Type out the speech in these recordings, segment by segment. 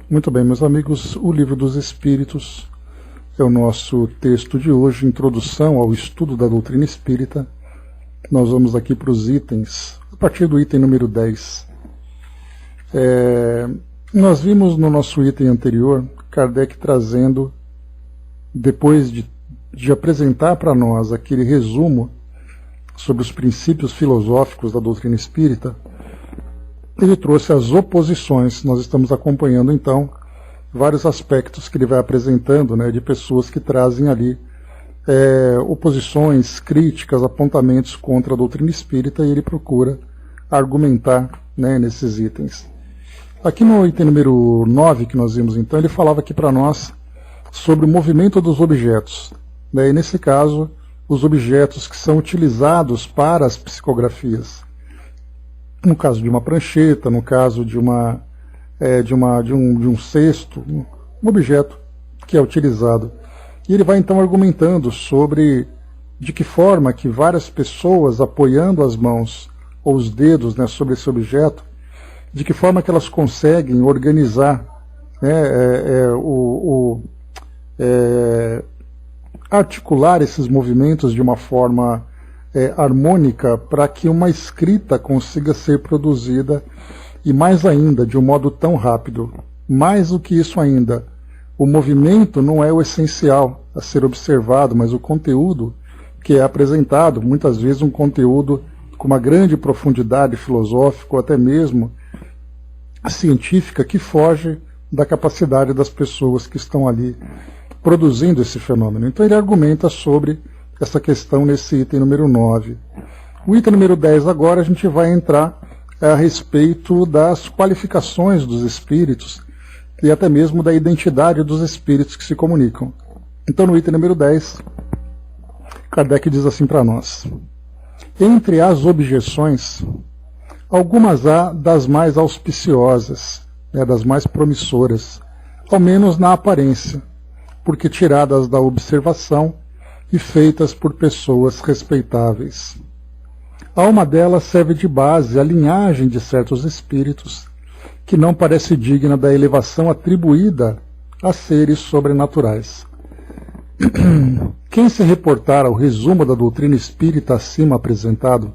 Muito bem, meus amigos, o Livro dos Espíritos é o nosso texto de hoje, introdução ao estudo da doutrina espírita. Nós vamos aqui para os itens, a partir do item número 10. Nós vimos no nosso item anterior, Kardec trazendo, depois de apresentar para nós aquele resumo sobre os princípios filosóficos da doutrina espírita, ele trouxe as oposições. Nós estamos acompanhando então vários aspectos que ele vai apresentando, de pessoas que trazem ali oposições, críticas, apontamentos contra a doutrina espírita, e ele procura argumentar nesses itens. Aqui no item número 9 que nós vimos então, ele falava aqui para nós sobre o movimento dos objetos, e nesse caso os objetos que são utilizados para as psicografias. No caso de uma prancheta, no caso de um cesto, um objeto que é utilizado. E ele vai então argumentando sobre de que forma que várias pessoas apoiando as mãos ou os dedos sobre esse objeto, de que forma que elas conseguem organizar, articular esses movimentos de uma forma harmônica para que uma escrita consiga ser produzida, e mais ainda, de um modo tão rápido. Mais do que isso ainda, o movimento não é o essencial a ser observado, mas o conteúdo que é apresentado, muitas vezes um conteúdo com uma grande profundidade filosófica ou até mesmo científica, que foge da capacidade das pessoas que estão ali produzindo esse fenômeno. Então ele argumenta sobre essa questão nesse item número 9. O item número 10 agora a gente vai entrar a respeito das qualificações dos espíritos e até mesmo da identidade dos espíritos que se comunicam. Então no item número 10, Kardec diz assim para nós: entre as objeções, algumas há das mais auspiciosas, das mais promissoras, ao menos na aparência, porque tiradas da observação e feitas por pessoas respeitáveis. A uma delas serve de base a linhagem de certos espíritos, que não parece digna da elevação atribuída a seres sobrenaturais. Quem se reportar ao resumo da doutrina espírita acima apresentado,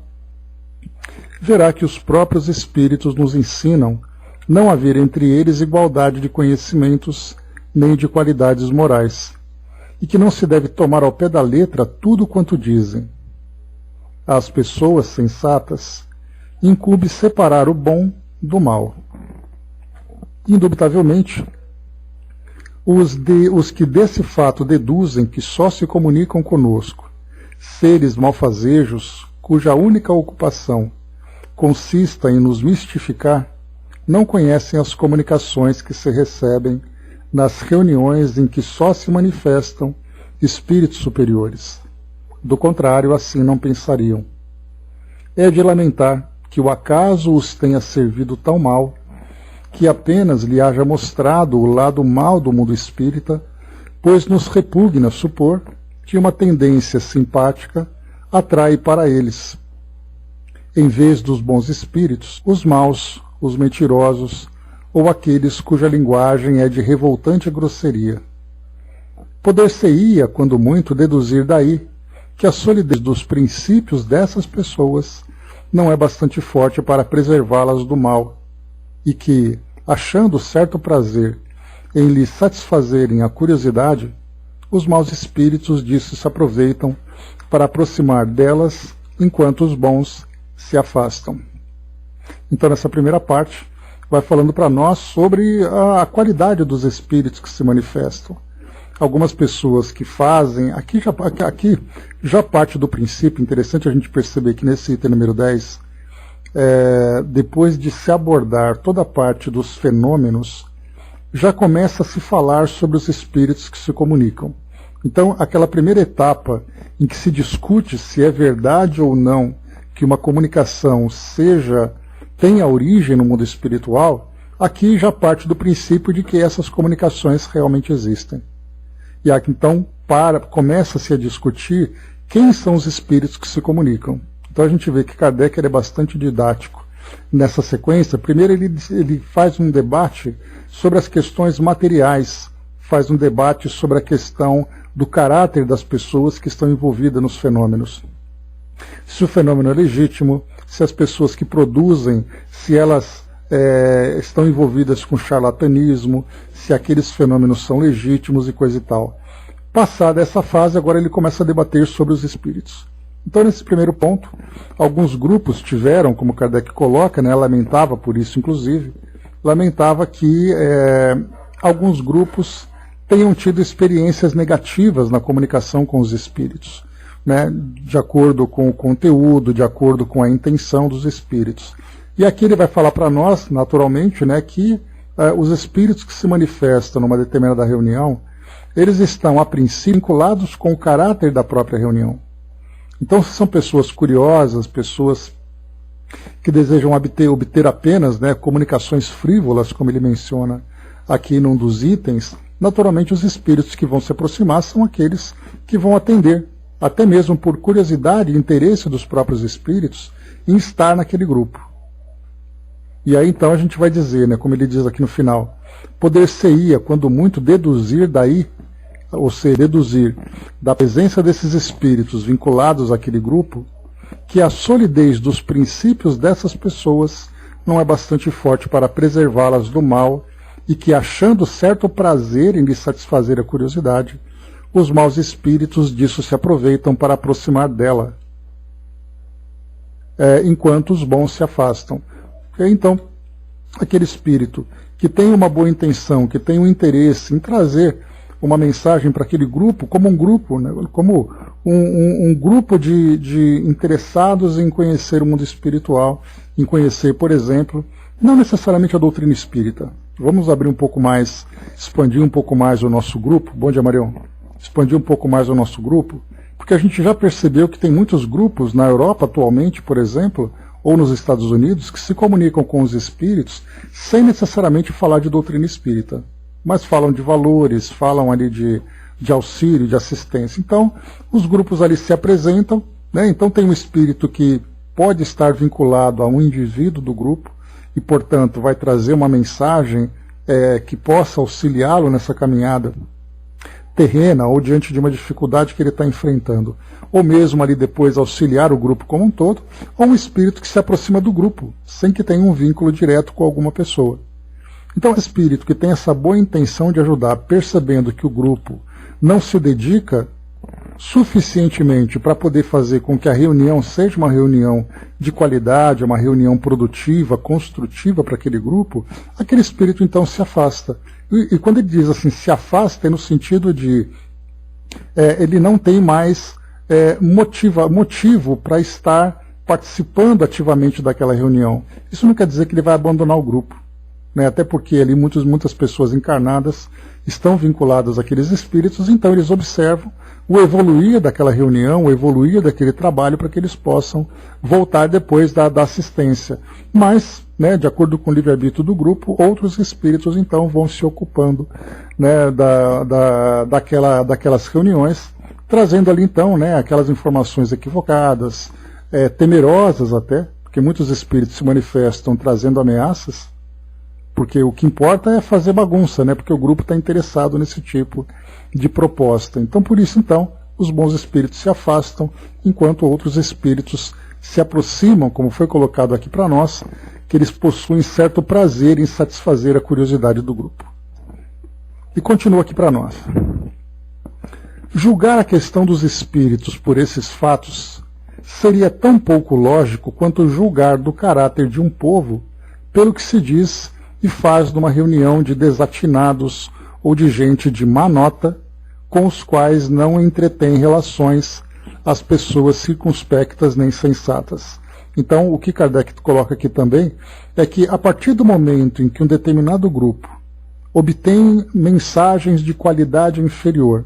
verá que os próprios espíritos nos ensinam não haver entre eles igualdade de conhecimentos nem de qualidades morais, e que não se deve tomar ao pé da letra tudo quanto dizem. Às pessoas sensatas incumbe separar o bom do mal. Indubitavelmente, os que desse fato deduzem que só se comunicam conosco seres malfazejos, cuja única ocupação consista em nos mistificar, não conhecem as comunicações que se recebem nas reuniões em que só se manifestam espíritos superiores. Do contrário, assim não pensariam. É de lamentar que o acaso os tenha servido tão mal, que apenas lhe haja mostrado o lado mal do mundo espírita, pois nos repugna supor que uma tendência simpática atrai para eles, em vez dos bons espíritos, os maus, os mentirosos, ou aqueles cuja linguagem é de revoltante grosseria. Poder-se-ia, quando muito, deduzir daí que a solidez dos princípios dessas pessoas não é bastante forte para preservá-las do mal, e que, achando certo prazer em lhes satisfazerem a curiosidade, os maus espíritos disso se aproveitam para aproximar delas, enquanto os bons se afastam. Então, nessa primeira parte, vai falando para nós sobre a qualidade dos espíritos que se manifestam. Algumas pessoas que fazem, aqui já parte do princípio, interessante a gente perceber que nesse item número 10, depois de se abordar toda a parte dos fenômenos, já começa a se falar sobre os espíritos que se comunicam. Então, aquela primeira etapa em que se discute se é verdade ou não que uma comunicação tenha origem no mundo espiritual, aqui já parte do princípio de que essas comunicações realmente existem. E aqui, então, começa-se a discutir quem são os espíritos que se comunicam. Então a gente vê que Kardec é bastante didático nessa sequência, primeiro ele faz um debate sobre as questões materiais, faz um debate sobre a questão do caráter das pessoas que estão envolvidas nos fenômenos. Se o fenômeno é legítimo, se as pessoas que produzem, se elas estão envolvidas com charlatanismo, se aqueles fenômenos são legítimos e coisa e tal. Passada essa fase, agora ele começa a debater sobre os espíritos. Então, nesse primeiro ponto, alguns grupos tiveram, como Kardec coloca, né, lamentava por isso, inclusive, lamentava que alguns grupos tenham tido experiências negativas na comunicação com os espíritos, né, de acordo com o conteúdo, de acordo com a intenção dos espíritos. E aqui ele vai falar para nós, naturalmente, né, que os espíritos que se manifestam numa determinada reunião, eles estão, a princípio, vinculados com o caráter da própria reunião. Então, se são pessoas curiosas, pessoas que desejam obter apenas, né, comunicações frívolas, como ele menciona aqui num dos itens, naturalmente os espíritos que vão se aproximar são aqueles que vão atender, até mesmo por curiosidade e interesse dos próprios espíritos, em estar naquele grupo. E aí então a gente vai dizer, né, como ele diz aqui no final, poder-se-ia, quando muito, deduzir daí, ou seja, deduzir da presença desses espíritos vinculados àquele grupo, que a solidez dos princípios dessas pessoas não é bastante forte para preservá-las do mal e que, achando certo prazer em lhe satisfazer a curiosidade, os maus espíritos disso se aproveitam para aproximar dela, enquanto os bons se afastam. Então, aquele espírito que tem uma boa intenção, que tem um interesse em trazer uma mensagem para aquele grupo, como um grupo, né, como um grupo de interessados em conhecer o mundo espiritual, em conhecer, por exemplo, não necessariamente a doutrina espírita. Vamos abrir um pouco mais, expandir um pouco mais o nosso grupo. Bom dia, Marião. Expandir um pouco mais o nosso grupo, porque a gente já percebeu que tem muitos grupos na Europa atualmente, por exemplo, ou nos Estados Unidos, que se comunicam com os espíritos sem necessariamente falar de doutrina espírita, mas falam de valores, falam ali de auxílio, de assistência. Então, os grupos ali se apresentam, né? Então tem um espírito que pode estar vinculado a um indivíduo do grupo e, portanto, vai trazer uma mensagem que possa auxiliá-lo nessa caminhada terrena ou diante de uma dificuldade que ele está enfrentando, ou mesmo ali depois auxiliar o grupo como um todo, ou um espírito que se aproxima do grupo, sem que tenha um vínculo direto com alguma pessoa. Então, o espírito que tem essa boa intenção de ajudar, percebendo que o grupo não se dedica suficientemente para poder fazer com que a reunião seja uma reunião de qualidade, uma reunião produtiva, construtiva para aquele grupo, aquele espírito então se afasta. E quando ele diz assim, se afasta, é no sentido de ele não tem mais motivo para estar participando ativamente daquela reunião. Isso não quer dizer que ele vai abandonar o grupo, né? Até porque ali muitas pessoas encarnadas estão vinculadas àqueles espíritos, então eles observam o evoluir daquela reunião, o evoluir daquele trabalho, para que eles possam voltar depois da assistência. Mas, né, de acordo com o livre-arbítrio do grupo, outros espíritos então vão se ocupando, né, daquelas reuniões, trazendo ali então, né, aquelas informações equivocadas, temerosas até, porque muitos espíritos se manifestam trazendo ameaças, porque o que importa é fazer bagunça, né, porque o grupo está interessado nesse tipo de proposta. Então, por isso, então, os bons espíritos se afastam, enquanto outros espíritos se aproximam, como foi colocado aqui para nós, que eles possuem certo prazer em satisfazer a curiosidade do grupo. E continua aqui para nós. Julgar a questão dos espíritos por esses fatos seria tão pouco lógico quanto julgar do caráter de um povo pelo que se diz e faz numa reunião de desatinados ou de gente de má nota, com os quais não entretém relações as pessoas circunspectas nem sensatas. Então, o que Kardec coloca aqui também é que, a partir do momento em que um determinado grupo obtém mensagens de qualidade inferior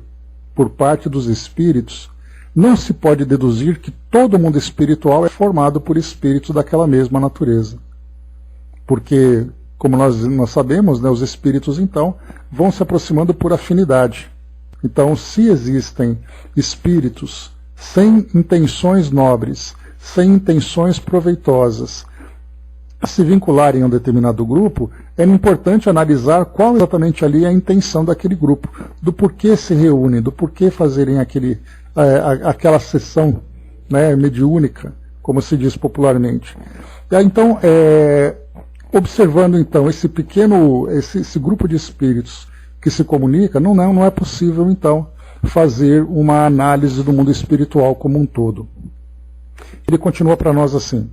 por parte dos espíritos, não se pode deduzir que todo mundo espiritual é formado por espíritos daquela mesma natureza. Porque, como nós sabemos, né, os espíritos, então, vão se aproximando por afinidade. Então, se existem espíritos sem intenções nobres, sem intenções proveitosas, se vincularem a um determinado grupo, é importante analisar qual exatamente ali é a intenção daquele grupo, do porquê se reúnem, do porquê fazerem aquela sessão, né, mediúnica, como se diz popularmente. Então, observando então esse grupo de espíritos que se comunica, não é possível então fazer uma análise do mundo espiritual como um todo. Ele continua para nós assim: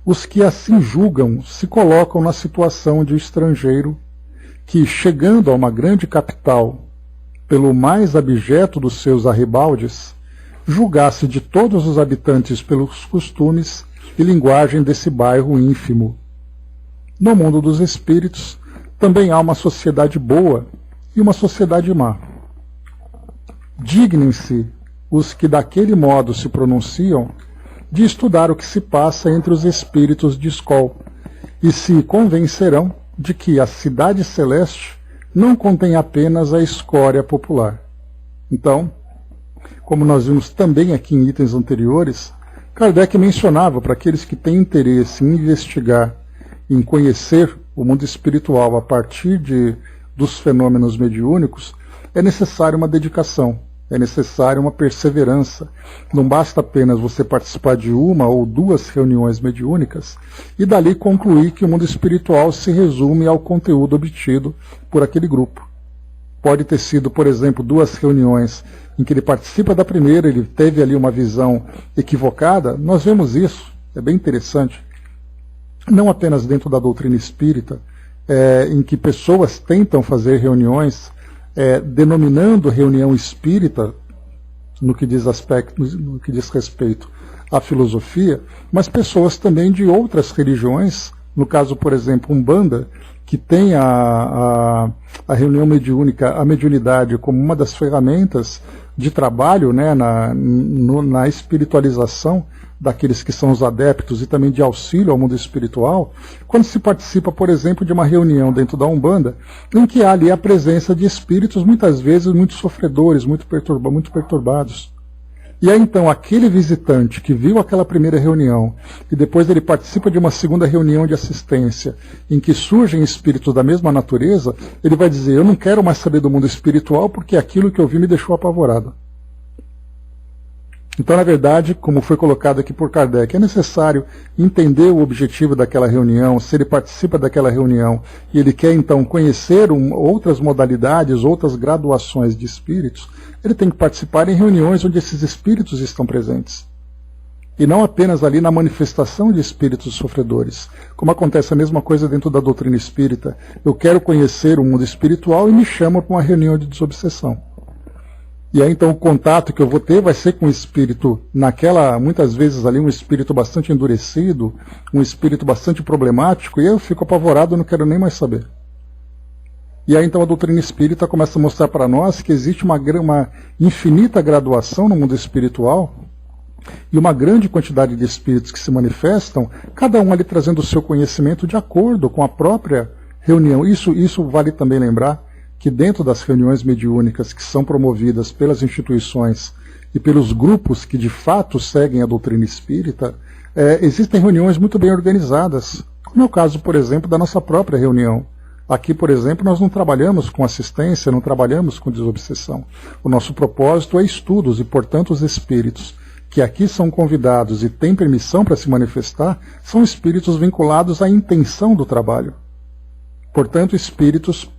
os que assim julgam se colocam na situação de estrangeiro que, chegando a uma grande capital, pelo mais abjeto dos seus arrabaldes, julgasse de todos os habitantes pelos costumes e linguagem desse bairro ínfimo. No mundo dos espíritos também há uma sociedade boa e uma sociedade má. Dignem-se os que daquele modo se pronunciam de estudar o que se passa entre os espíritos de Skol, e se convencerão de que a cidade celeste não contém apenas a escória popular. Então, como nós vimos também aqui em itens anteriores, Kardec mencionava para aqueles que têm interesse em investigar, em conhecer o mundo espiritual a partir dos fenômenos mediúnicos, é necessária uma dedicação. É necessária uma perseverança. Não basta apenas você participar de uma ou duas reuniões mediúnicas e dali concluir que o mundo espiritual se resume ao conteúdo obtido por aquele grupo. Pode ter sido, por exemplo, 2 reuniões em que ele participa da primeira, ele teve ali uma visão equivocada. Nós vemos isso, é bem interessante. Não apenas dentro da doutrina espírita, em que pessoas tentam fazer reuniões denominando reunião espírita no que diz respeito à filosofia, mas pessoas também de outras religiões, no caso, por exemplo, Umbanda, que tem a reunião mediúnica, a mediunidade como uma das ferramentas de trabalho, né, na espiritualização daqueles que são os adeptos e também de auxílio ao mundo espiritual, quando se participa, por exemplo, de uma reunião dentro da Umbanda, em que há ali a presença de espíritos, muitas vezes, muito sofredores, muito perturbados. E aí, então, aquele visitante que viu aquela primeira reunião, e depois ele participa de uma segunda reunião de assistência, em que surgem espíritos da mesma natureza, ele vai dizer: eu não quero mais saber do mundo espiritual, porque aquilo que eu vi me deixou apavorado. Então, na verdade, como foi colocado aqui por Kardec, é necessário entender o objetivo daquela reunião, se ele participa daquela reunião e ele quer, então, conhecer outras modalidades, outras graduações de espíritos, ele tem que participar em reuniões onde esses espíritos estão presentes. E não apenas ali na manifestação de espíritos sofredores. Como acontece a mesma coisa dentro da doutrina espírita. Eu quero conhecer o mundo espiritual e me chamo para uma reunião de desobsessão. E aí, então, o contato que eu vou ter vai ser com o espírito muitas vezes ali, um espírito bastante endurecido, um espírito bastante problemático, e eu fico apavorado, não quero nem mais saber. E aí, então, a doutrina espírita começa a mostrar para nós que existe uma infinita graduação no mundo espiritual, e uma grande quantidade de espíritos que se manifestam, cada um ali trazendo o seu conhecimento de acordo com a própria reunião. Isso vale também lembrar, que dentro das reuniões mediúnicas que são promovidas pelas instituições e pelos grupos que de fato seguem a doutrina espírita, existem reuniões muito bem organizadas, como é o caso, por exemplo, da nossa própria reunião. Aqui, por exemplo, nós não trabalhamos com assistência, não trabalhamos com desobsessão. O nosso propósito é estudos e, portanto, os espíritos que aqui são convidados e têm permissão para se manifestar são espíritos vinculados à intenção do trabalho. Portanto, espíritos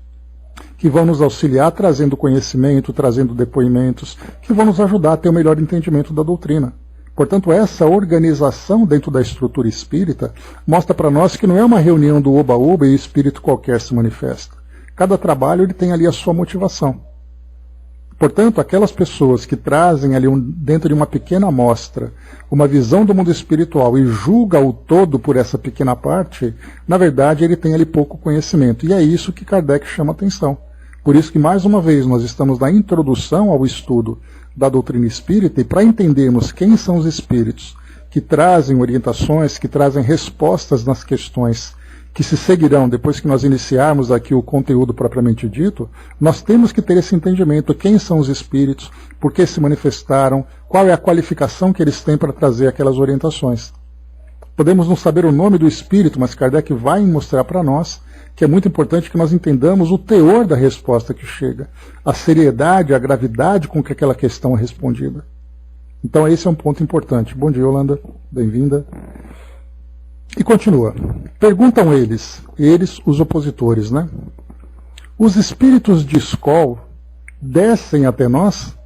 que vão nos auxiliar trazendo conhecimento, trazendo depoimentos, que vão nos ajudar a ter o melhor entendimento da doutrina. Portanto, essa organização dentro da estrutura espírita mostra para nós que não é uma reunião do oba-oba e espírito qualquer se manifesta. Cada trabalho ele tem ali a sua motivação. Portanto, aquelas pessoas que trazem ali dentro de uma pequena amostra uma visão do mundo espiritual e julga o todo por essa pequena parte, na verdade ele tem ali pouco conhecimento. E é isso que Kardec chama atenção. Por isso que, mais uma vez, nós estamos na introdução ao estudo da doutrina espírita, e para entendermos quem são os espíritos que trazem orientações, que trazem respostas nas questões que se seguirão depois que nós iniciarmos aqui o conteúdo propriamente dito, nós temos que ter esse entendimento: quem são os espíritos, por que se manifestaram, qual é a qualificação que eles têm para trazer aquelas orientações. Podemos não saber o nome do espírito, mas Kardec vai mostrar para nós que é muito importante que nós entendamos o teor da resposta que chega, a seriedade, a gravidade com que aquela questão é respondida. Então esse é um ponto importante. Bom dia, Yolanda. Bem-vinda. E continua. Perguntam eles, os opositores, né? Os espíritos de escol descem até nós?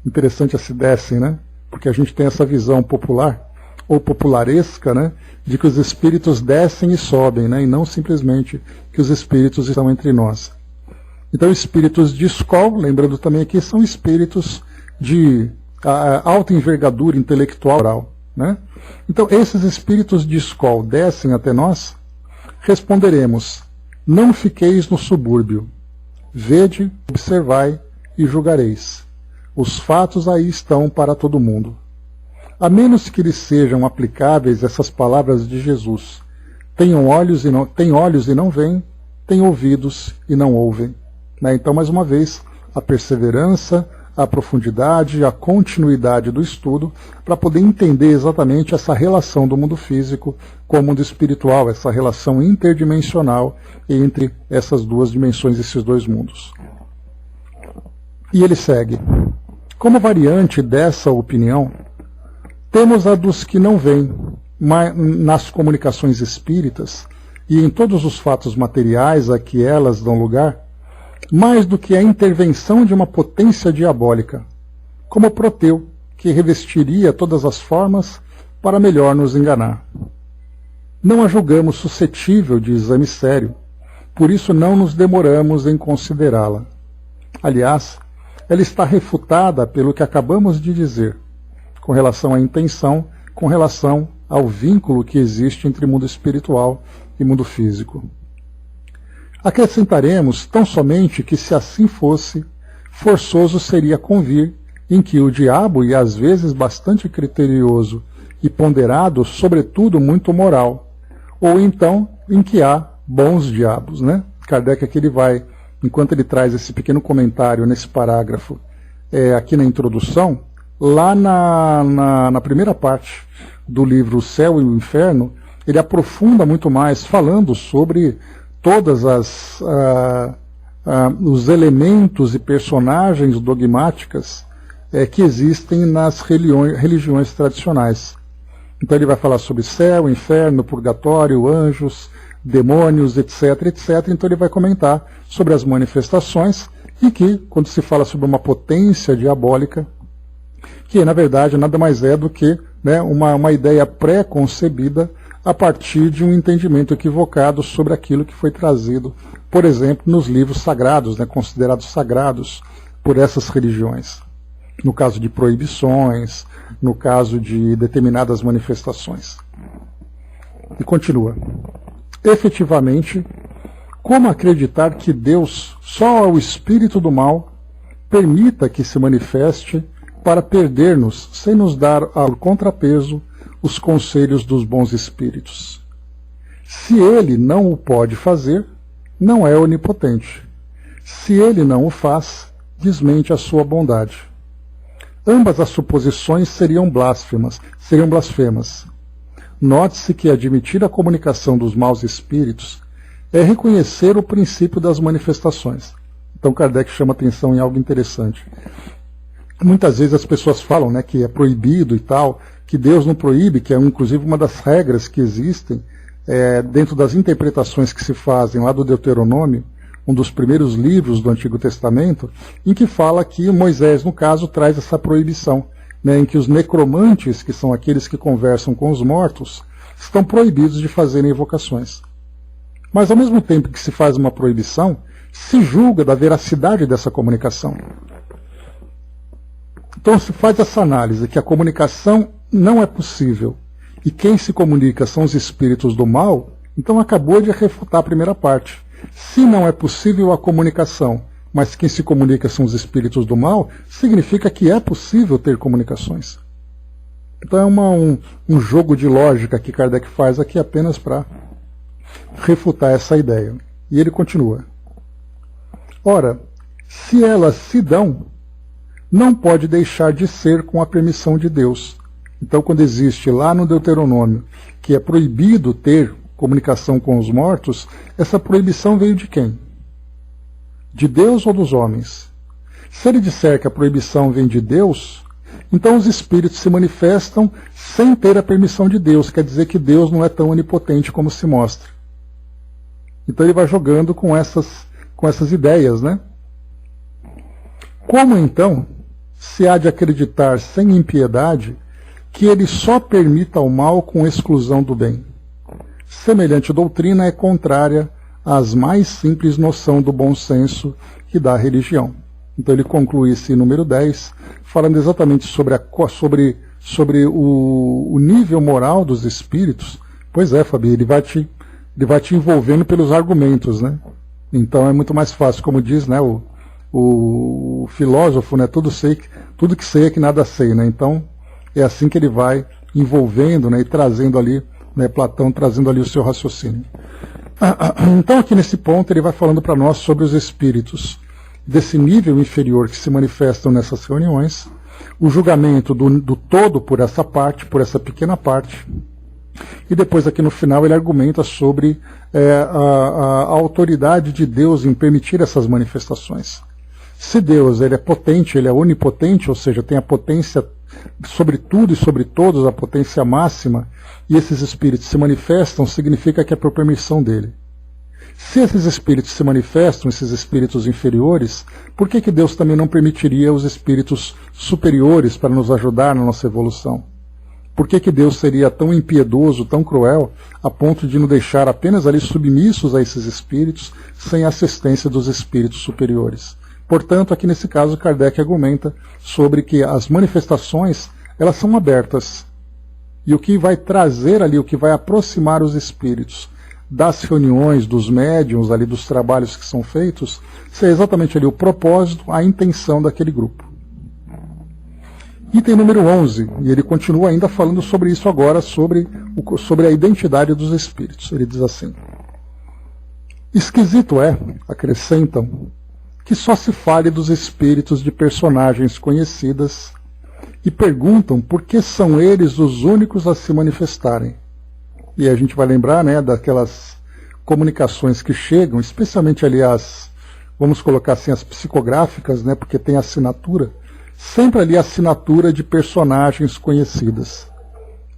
Interessante esse descem, né? Porque a gente tem essa visão popular, ou popularesca, né? De que os espíritos descem e sobem, né? E não simplesmente que os espíritos estão entre nós. Então, espíritos de escol, lembrando também aqui, são espíritos de alta envergadura intelectual, né? Então, esses espíritos de escol descem até nós? Responderemos: não fiqueis no subúrbio. Vede, observai e julgareis. Os fatos aí estão para todo mundo. A menos que lhes sejam aplicáveis essas palavras de Jesus: têm olhos e não veem, têm ouvidos e não ouvem. Né? Então, mais uma vez, a perseverança, a profundidade, a continuidade do estudo, para poder entender exatamente essa relação do mundo físico com o mundo espiritual, essa relação interdimensional entre essas duas dimensões, esses dois mundos. E ele segue. Como variante dessa opinião, temos a dos que não veem, mas nas comunicações espíritas e em todos os fatos materiais a que elas dão lugar, mais do que a intervenção de uma potência diabólica, como Proteu, que revestiria todas as formas para melhor nos enganar. Não a julgamos suscetível de exame sério, por isso não nos demoramos em considerá-la. Aliás, ela está refutada pelo que acabamos de dizer, com relação à intenção, com relação ao vínculo que existe entre mundo espiritual e mundo físico. Acrescentaremos tão somente que, se assim fosse, forçoso seria convir em que o diabo, e às vezes bastante criterioso e ponderado, sobretudo muito moral, ou então em que há bons diabos, né? Kardec aqui ele vai, enquanto ele traz esse pequeno comentário nesse parágrafo, aqui na introdução, lá na primeira parte do livro O Céu e o Inferno, ele aprofunda muito mais, falando sobre todas os elementos e personagens dogmáticas que existem nas religiões tradicionais. Então ele vai falar sobre céu, inferno, purgatório, anjos, demônios, etc, etc. Então ele vai comentar sobre as manifestações e que, quando se fala sobre uma potência diabólica, que na verdade nada mais é do que, né, uma ideia pré-concebida a partir de um entendimento equivocado sobre aquilo que foi trazido, por exemplo, nos livros sagrados, né, considerados sagrados por essas religiões. No caso de proibições, no caso de determinadas manifestações. E continua. Efetivamente, como acreditar que Deus, só ao espírito do mal, permita que se manifeste para perder-nos, sem nos dar ao contrapeso os conselhos dos bons espíritos? Se ele não o pode fazer, não é onipotente. Se ele não o faz, desmente a sua bondade. Ambas as suposições seriam blasfemas. Note-se que admitir a comunicação dos maus espíritos é reconhecer o princípio das manifestações. Então Kardec chama atenção em algo interessante. Muitas vezes as pessoas falam, né, que é proibido e tal, que Deus não proíbe, que é inclusive uma das regras que existem dentro das interpretações que se fazem lá do Deuteronômio, um dos primeiros livros do Antigo Testamento, em que fala que Moisés, no caso, traz essa proibição, né, em que os necromantes, que são aqueles que conversam com os mortos, estão proibidos de fazerem evocações. Mas ao mesmo tempo que se faz uma proibição, se julga da veracidade dessa comunicação. Então se faz essa análise, que a comunicação não é possível, e quem se comunica são os espíritos do mal, então acabou de refutar a primeira parte. Se não é possível a comunicação, mas quem se comunica são os espíritos do mal, significa que é possível ter comunicações. Então é um jogo de lógica que Kardec faz aqui apenas para refutar essa ideia. E ele continua. Ora, se elas se dão, não pode deixar de ser com a permissão de Deus, Então, quando existe lá no Deuteronômio que é proibido ter comunicação com os mortos, essa proibição veio de quem? De Deus ou dos homens? Se ele disser que a proibição vem de Deus, então os espíritos se manifestam sem ter a permissão de Deus, quer dizer que Deus não é tão onipotente como se mostra. Então ele vai jogando com essas ideias, né? Como então se há de acreditar sem impiedade que ele só permita o mal com exclusão do bem? Semelhante doutrina é contrária às mais simples noção do bom senso que dá a religião. Então ele conclui esse número 10, falando exatamente sobre o nível moral dos espíritos. Pois é, Fabi, ele vai te envolvendo pelos argumentos, né? Então é muito mais fácil, como diz, né, o filósofo, né, tudo que sei é que nada sei, né? Então é assim que ele vai envolvendo, né, e trazendo ali, né, Platão trazendo ali o seu raciocínio. Então aqui nesse ponto ele vai falando para nós sobre os espíritos desse nível inferior que se manifestam nessas reuniões, o julgamento do todo por essa parte, por essa pequena parte, e depois aqui no final ele argumenta sobre a autoridade de Deus em permitir essas manifestações. Se Deus ele é potente, ele é onipotente, ou seja, tem a potência sobre tudo e sobre todos, a potência máxima, e esses espíritos se manifestam, significa que é por permissão dele. Se esses espíritos se manifestam, esses espíritos inferiores, por que Deus também não permitiria os espíritos superiores para nos ajudar na nossa evolução? Por que Deus seria tão impiedoso, tão cruel, a ponto de nos deixar apenas ali submissos a esses espíritos, sem a assistência dos espíritos superiores? Portanto, aqui nesse caso, Kardec argumenta sobre que as manifestações, elas são abertas. E o que vai trazer ali, o que vai aproximar os espíritos das reuniões, dos médiuns, ali dos trabalhos que são feitos, é exatamente ali o propósito, a intenção daquele grupo. Item número 11, e ele continua ainda falando sobre isso agora, sobre a identidade dos espíritos. Ele diz assim: esquisito é, acrescentam, que só se fale dos espíritos de personagens conhecidas e perguntam por que são eles os únicos a se manifestarem. E a gente vai lembrar, né, daquelas comunicações que chegam, especialmente ali vamos colocar assim, as psicográficas, né, porque tem assinatura, sempre ali a assinatura de personagens conhecidas.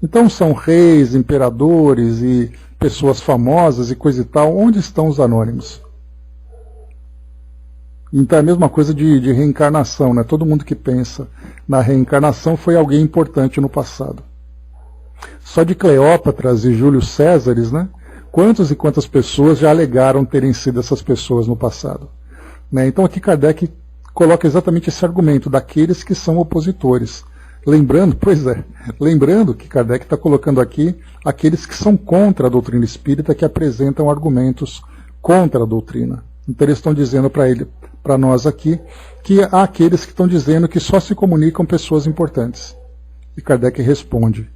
Então são reis, imperadores e pessoas famosas e coisa e tal. Onde estão os anônimos? Então é a mesma coisa de reencarnação, né? Todo mundo que pensa na reencarnação foi alguém importante no passado. Só de Cleópatras e Júlio Césares, né? Quantas e quantas pessoas já alegaram terem sido essas pessoas no passado? Né? Então aqui Kardec coloca exatamente esse argumento daqueles que são opositores. Lembrando que Kardec está colocando aqui aqueles que são contra a doutrina espírita, que apresentam argumentos contra a doutrina. Então eles estão dizendo para nós aqui, que há aqueles que estão dizendo que só se comunicam pessoas importantes. E Kardec responde: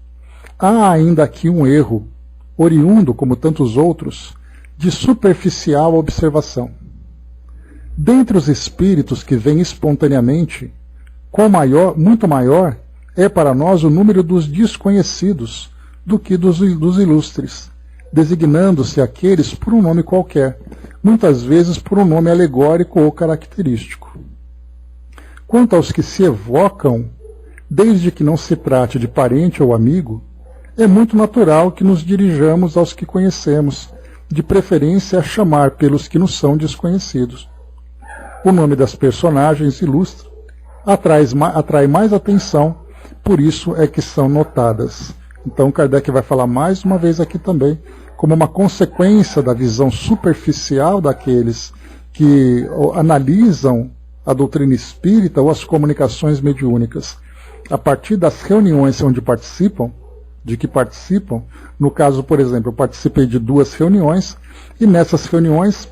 há ainda aqui um erro, oriundo, como tantos outros, de superficial observação. Dentre os espíritos que vêm espontaneamente, muito maior é para nós o número dos desconhecidos do que dos ilustres, designando-se aqueles por um nome qualquer, muitas vezes por um nome alegórico ou característico. Quanto aos que se evocam, desde que não se trate de parente ou amigo, é muito natural que nos dirijamos aos que conhecemos, de preferência a chamar pelos que nos são desconhecidos. O nome das personagens ilustres atrai mais atenção, por isso é que são notadas. Então Kardec vai falar mais uma vez aqui também, como uma consequência da visão superficial daqueles que analisam a doutrina espírita ou as comunicações mediúnicas. A partir das reuniões onde participam, no caso, por exemplo, eu participei de 2 reuniões, e nessas reuniões,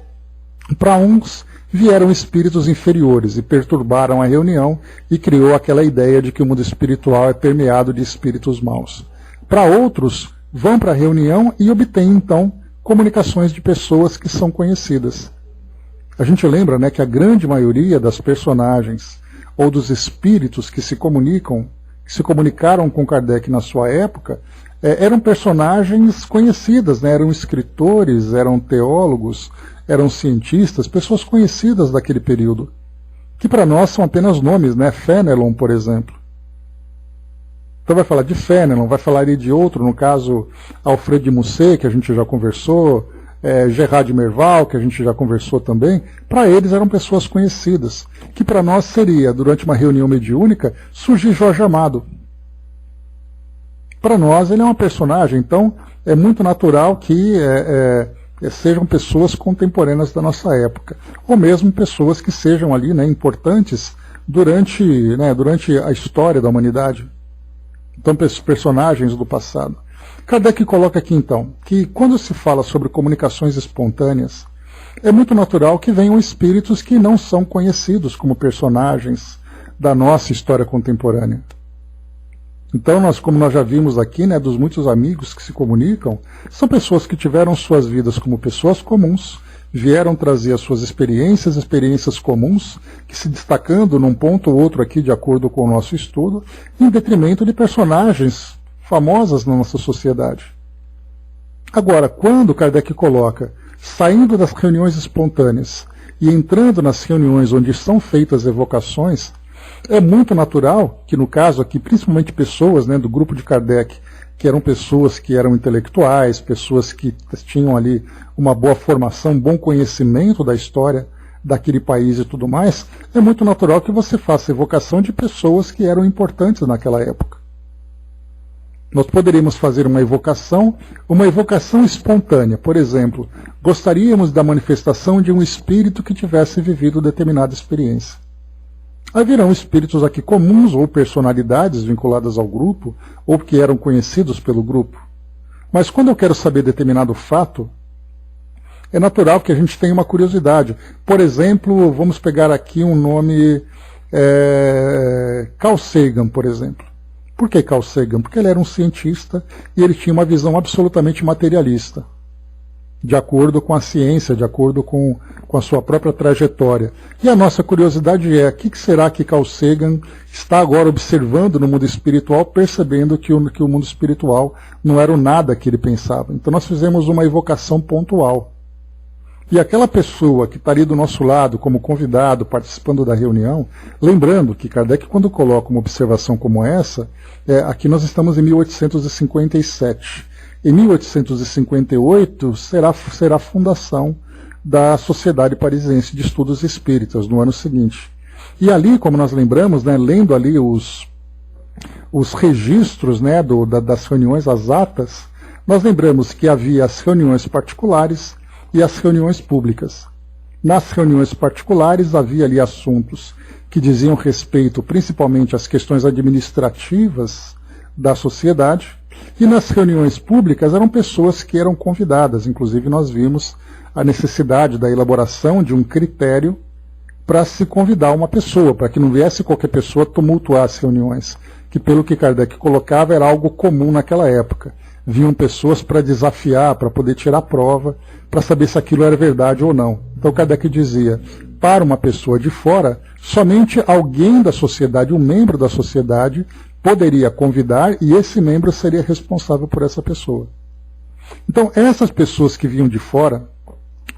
para uns, vieram espíritos inferiores e perturbaram a reunião e criou aquela ideia de que o mundo espiritual é permeado de espíritos maus. Para outros, vão para a reunião e obtêm, então, comunicações de pessoas que são conhecidas. A gente lembra, né, que a grande maioria das personagens ou dos espíritos que se comunicam que se comunicaram com Kardec na sua época, eram personagens conhecidas, né? Eram escritores, eram teólogos, eram cientistas, pessoas conhecidas daquele período, que para nós são apenas nomes, né? Fénelon, por exemplo. Então vai falar de Fénelon, vai falar de outro, no caso, Alfred de Musset, que a gente já conversou, Gerard de Merval, que a gente já conversou também. Para eles eram pessoas conhecidas, que para nós seria, durante uma reunião mediúnica, surgir Jorge Amado. Para nós ele é uma personagem, então é muito natural que sejam pessoas contemporâneas da nossa época, ou mesmo pessoas que sejam ali, né, importantes durante a história da humanidade. Então, personagens do passado. Kardec coloca aqui, então, que quando se fala sobre comunicações espontâneas, é muito natural que venham espíritos que não são conhecidos como personagens da nossa história contemporânea. Então, como nós já vimos aqui, né, dos muitos amigos que se comunicam, são pessoas que tiveram suas vidas como pessoas comuns, vieram trazer as suas experiências comuns, que se destacando num ponto ou outro aqui de acordo com o nosso estudo, em detrimento de personagens famosas na nossa sociedade. Agora, quando Kardec coloca, saindo das reuniões espontâneas e entrando nas reuniões onde são feitas evocações, é muito natural que, no caso aqui, principalmente pessoas, né, do grupo de Kardec, que eram pessoas que eram intelectuais, pessoas que tinham ali uma boa formação, um bom conhecimento da história daquele país e tudo mais, é muito natural que você faça evocação de pessoas que eram importantes naquela época. Nós poderíamos fazer uma evocação espontânea. Por exemplo, gostaríamos da manifestação de um espírito que tivesse vivido determinada experiência. Haverão espíritos aqui comuns ou personalidades vinculadas ao grupo, ou que eram conhecidos pelo grupo. Mas quando eu quero saber determinado fato, é natural que a gente tenha uma curiosidade. Por exemplo, vamos pegar aqui um nome, Carl Sagan, por exemplo. Por que Carl Sagan? Porque ele era um cientista e ele tinha uma visão absolutamente materialista, de acordo com a ciência, de acordo com a sua própria trajetória. E a nossa curiosidade é, o que será que Carl Sagan está agora observando no mundo espiritual, percebendo que o mundo espiritual não era o nada que ele pensava. Então nós fizemos uma evocação pontual. E aquela pessoa que estaria do nosso lado como convidado, participando da reunião, lembrando que Kardec, quando coloca uma observação como essa, aqui nós estamos em 1857. Em 1858 será a fundação da Sociedade Parisiense de Estudos Espíritas, no ano seguinte. E ali, como nós lembramos, né, lendo ali os registros, né, das reuniões, as atas, nós lembramos que havia as reuniões particulares e as reuniões públicas. Nas reuniões particulares havia ali assuntos que diziam respeito principalmente às questões administrativas da sociedade, e nas reuniões públicas eram pessoas que eram convidadas. Inclusive nós vimos a necessidade da elaboração de um critério para se convidar uma pessoa, para que não viesse qualquer pessoa tumultuar as reuniões, que pelo que Kardec colocava era algo comum naquela época. Vinham pessoas para desafiar, para poder tirar prova, para saber se aquilo era verdade ou não. Então Kardec dizia, para uma pessoa de fora, somente alguém da sociedade, um membro da sociedade, poderia convidar e esse membro seria responsável por essa pessoa. Então essas pessoas que vinham de fora,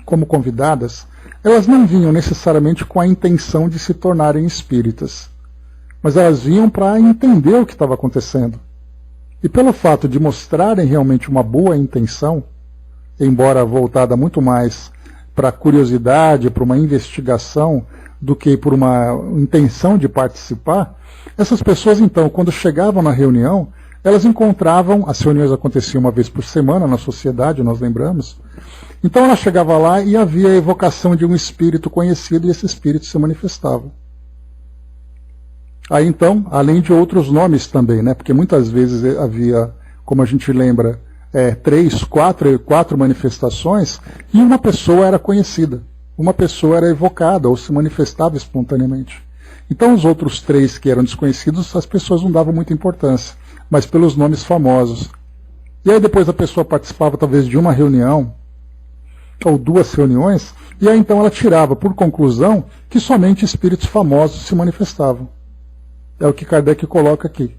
como convidadas, elas não vinham necessariamente com a intenção de se tornarem espíritas, mas elas vinham para entender o que estava acontecendo. E pelo fato de mostrarem realmente uma boa intenção, embora voltada muito mais para a curiosidade, para uma investigação, do que por uma intenção de participar, essas pessoas então, quando chegavam na reunião, elas encontravam, as reuniões aconteciam uma vez por semana na sociedade, nós lembramos, então ela chegava lá e havia a evocação de um espírito conhecido e esse espírito se manifestava. Aí então, além de outros nomes também, né, porque muitas vezes havia, como a gente lembra, 3, 4 manifestações e uma pessoa era conhecida, uma pessoa era evocada ou se manifestava espontaneamente. Então os outros 3 que eram desconhecidos, as pessoas não davam muita importância, mas pelos nomes famosos. E aí depois a pessoa participava talvez de uma reunião, ou 2 reuniões, e aí então ela tirava por conclusão que somente espíritos famosos se manifestavam. É o que Kardec coloca aqui.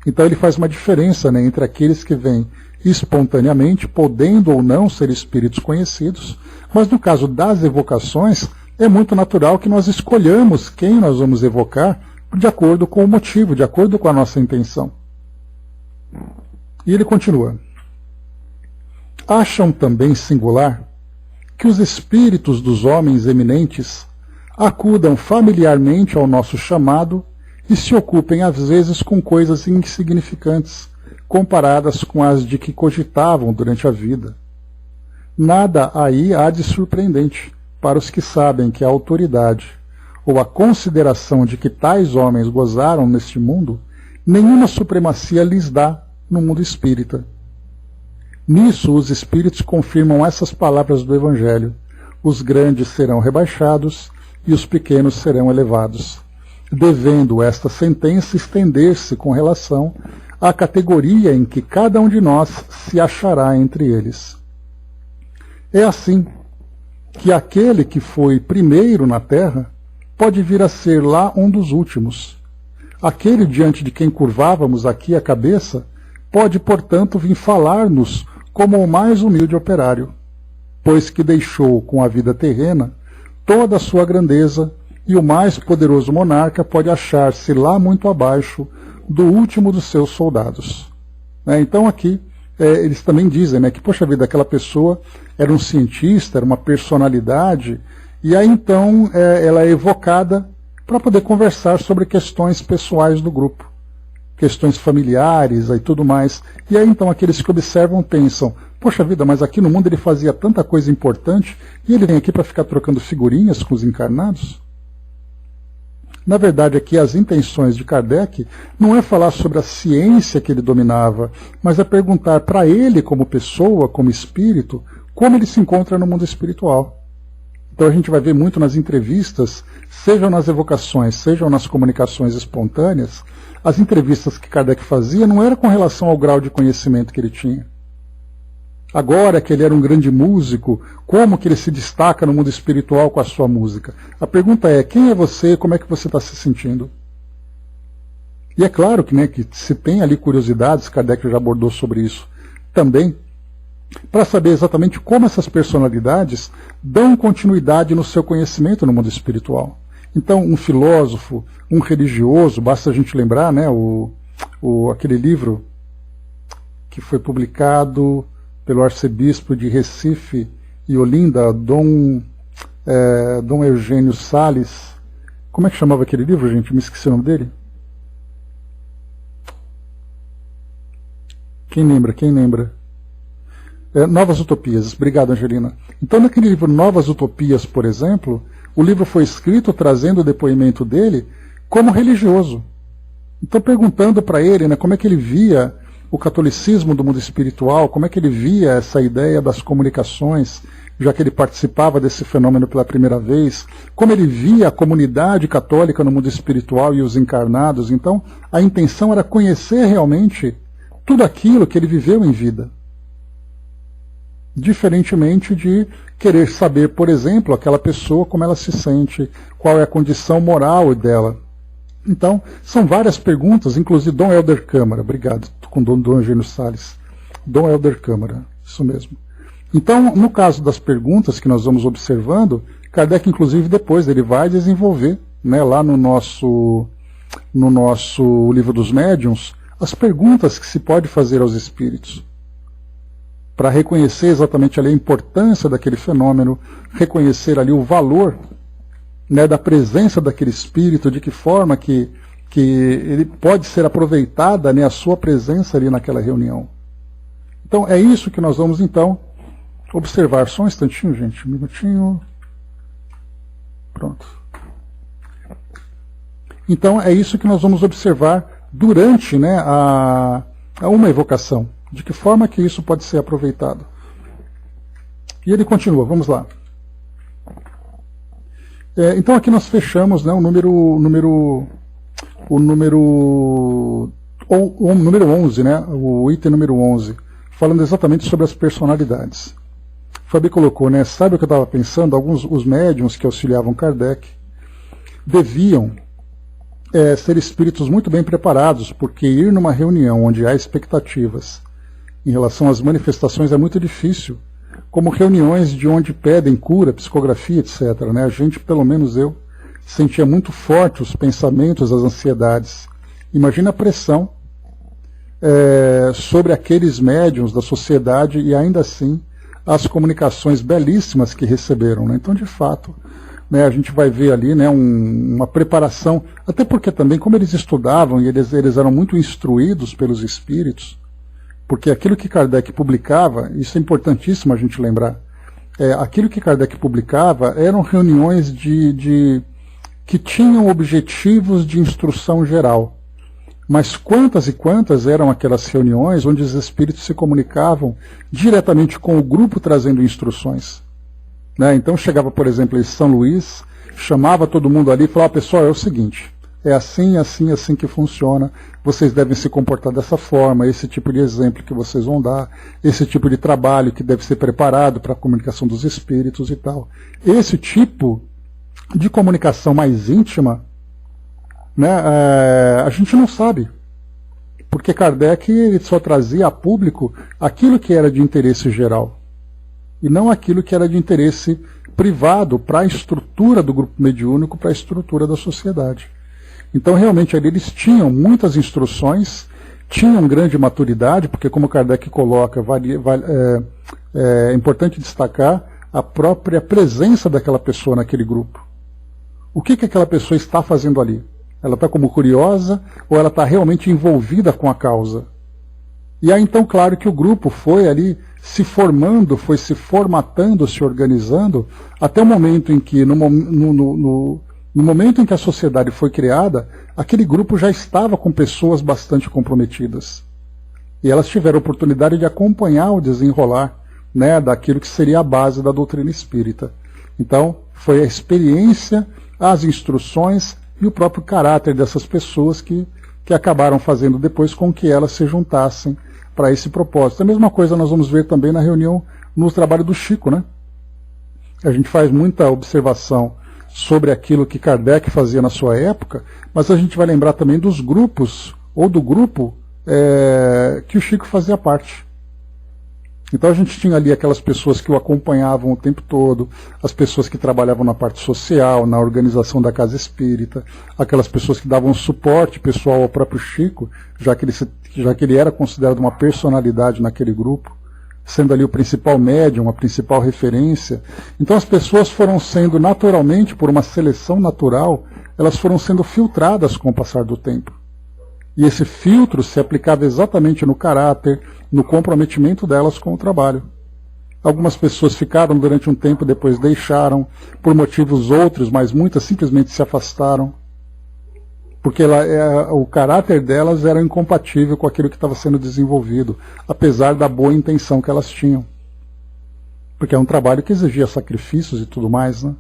Então ele faz uma diferença, né, entre aqueles que vêm espontaneamente, podendo ou não ser espíritos conhecidos, mas no caso das evocações, é muito natural que nós escolhamos quem nós vamos evocar de acordo com o motivo, de acordo com a nossa intenção. E ele continua. Acham também singular que os espíritos dos homens eminentes acudam familiarmente ao nosso chamado e se ocupem às vezes com coisas insignificantes, comparadas com as de que cogitavam durante a vida. Nada aí há de surpreendente para os que sabem que a autoridade ou a consideração de que tais homens gozaram neste mundo, nenhuma supremacia lhes dá no mundo espírita. Nisso os espíritos confirmam essas palavras do Evangelho: os grandes serão rebaixados e os pequenos serão elevados, devendo esta sentença estender-se com relação à categoria em que cada um de nós se achará entre eles. É assim que aquele que foi primeiro na terra pode vir a ser lá um dos últimos. Aquele diante de quem curvávamos aqui a cabeça pode, portanto, vir falar-nos como o mais humilde operário, pois que deixou com a vida terrena toda a sua grandeza, e o mais poderoso monarca pode achar-se lá muito abaixo do último dos seus soldados. Então aqui eles também dizem, né, que, poxa vida, aquela pessoa era um cientista, era uma personalidade, e aí então ela é evocada para poder conversar sobre questões pessoais do grupo, questões familiares e tudo mais. E aí então aqueles que observam pensam, poxa vida, mas aqui no mundo ele fazia tanta coisa importante e ele vem aqui para ficar trocando figurinhas com os encarnados? Na verdade, aqui as intenções de Kardec não é falar sobre a ciência que ele dominava, mas é perguntar para ele, como pessoa, como espírito, como ele se encontra no mundo espiritual. Então a gente vai ver muito nas entrevistas, sejam nas evocações, sejam nas comunicações espontâneas, as entrevistas que Kardec fazia não era com relação ao grau de conhecimento que ele tinha. Agora que ele era um grande músico, como que ele se destaca no mundo espiritual com a sua música? A pergunta é, quem é você, como é que você está se sentindo? E é claro que, né, que se tem ali curiosidades, Kardec já abordou sobre isso também, para saber exatamente como essas personalidades dão continuidade no seu conhecimento no mundo espiritual. Então, um filósofo, um religioso, basta a gente lembrar, né, aquele livro que foi publicado pelo arcebispo de Recife e Olinda, Dom Eugênio Salles. Como é que chamava aquele livro, gente? Me esqueci o nome dele. Quem lembra? Novas Utopias. Obrigado, Angelina. Então, naquele livro Novas Utopias, por exemplo, o livro foi escrito trazendo o depoimento dele como religioso. Então, perguntando para ele, né, como é que ele via o catolicismo do mundo espiritual, como é que ele via essa ideia das comunicações, já que ele participava desse fenômeno pela primeira vez, como ele via a comunidade católica no mundo espiritual e os encarnados. Então, a intenção era conhecer realmente tudo aquilo que ele viveu em vida. Diferentemente de querer saber, por exemplo, aquela pessoa como ela se sente, qual é a condição moral dela. Então, são várias perguntas, inclusive Dom Helder Câmara, obrigado, estou com Dom Eugênio Salles, Dom Helder Câmara, isso mesmo. Então, no caso das perguntas que nós vamos observando, Kardec, inclusive, depois ele vai desenvolver, né, lá no nosso Livro dos Médiuns, as perguntas que se pode fazer aos espíritos, para reconhecer exatamente ali a importância daquele fenômeno, reconhecer ali o valor, né, da presença daquele espírito, de que forma que ele pode ser aproveitada, né, a sua presença ali naquela reunião. Então é isso que nós vamos então observar. Só um instantinho, gente, um minutinho. Pronto. Então é isso que nós vamos observar durante, né, uma evocação. De que forma que isso pode ser aproveitado. E ele continua, vamos lá. Então aqui nós fechamos, né, o número 11, né, o item número 11, falando exatamente sobre as personalidades. Fabi colocou, né, sabe o que eu estava pensando? Os médiuns que auxiliavam Kardec deviam ser espíritos muito bem preparados, porque ir numa reunião onde há expectativas em relação às manifestações é muito difícil, como reuniões de onde pedem cura, psicografia, etc. Né? A gente, pelo menos eu, sentia muito forte os pensamentos, as ansiedades. Imagina a pressão sobre aqueles médiuns da sociedade e ainda assim as comunicações belíssimas que receberam. Né? Então, de fato, né, a gente vai ver ali, né, uma preparação, até porque também, como eles estudavam e eles eram muito instruídos pelos espíritos, porque aquilo que Kardec publicava, isso é importantíssimo a gente lembrar, aquilo que Kardec publicava eram reuniões que tinham objetivos de instrução geral. Mas quantas e quantas eram aquelas reuniões onde os espíritos se comunicavam diretamente com o grupo trazendo instruções? Né? Então chegava, por exemplo, em São Luís, chamava todo mundo ali e falava, pessoal, é o seguinte, é assim, assim, assim que funciona, vocês devem se comportar dessa forma, esse tipo de exemplo que vocês vão dar, esse tipo de trabalho que deve ser preparado para a comunicação dos espíritos e tal. Esse tipo de comunicação mais íntima, né, a gente não sabe, porque Kardec ele só trazia a público aquilo que era de interesse geral, e não aquilo que era de interesse privado para a estrutura do grupo mediúnico, para a estrutura da sociedade. Então, realmente, ali eles tinham muitas instruções, tinham grande maturidade, porque, como Kardec coloca, é importante destacar a própria presença daquela pessoa naquele grupo. O que aquela pessoa está fazendo ali? Ela está como curiosa ou ela está realmente envolvida com a causa? E aí, então, claro que o grupo foi ali se formando, foi se formatando, se organizando, até o momento em que, no momento em que a sociedade foi criada, aquele grupo já estava com pessoas bastante comprometidas. E elas tiveram a oportunidade de acompanhar o desenrolar, né, daquilo que seria a base da doutrina espírita. Então, foi a experiência, as instruções e o próprio caráter dessas pessoas que acabaram fazendo depois com que elas se juntassem para esse propósito. A mesma coisa nós vamos ver também na reunião, no trabalho do Chico, né? A gente faz muita observação sobre aquilo que Kardec fazia na sua época, mas a gente vai lembrar também dos grupos, ou do grupo que o Chico fazia parte. Então a gente tinha ali aquelas pessoas que o acompanhavam o tempo todo, as pessoas que trabalhavam na parte social, na organização da casa espírita, aquelas pessoas que davam suporte pessoal ao próprio Chico, já que ele era considerado uma personalidade naquele grupo, sendo ali o principal médium, a principal referência. Então as pessoas foram sendo naturalmente, por uma seleção natural, elas foram sendo filtradas com o passar do tempo. E esse filtro se aplicava exatamente no caráter, no comprometimento delas com o trabalho. Algumas pessoas ficaram durante um tempo, depois deixaram, por motivos outros, mas muitas simplesmente se afastaram, porque o caráter delas era incompatível com aquilo que estava sendo desenvolvido, apesar da boa intenção que elas tinham. Porque é um trabalho que exigia sacrifícios e tudo mais, né?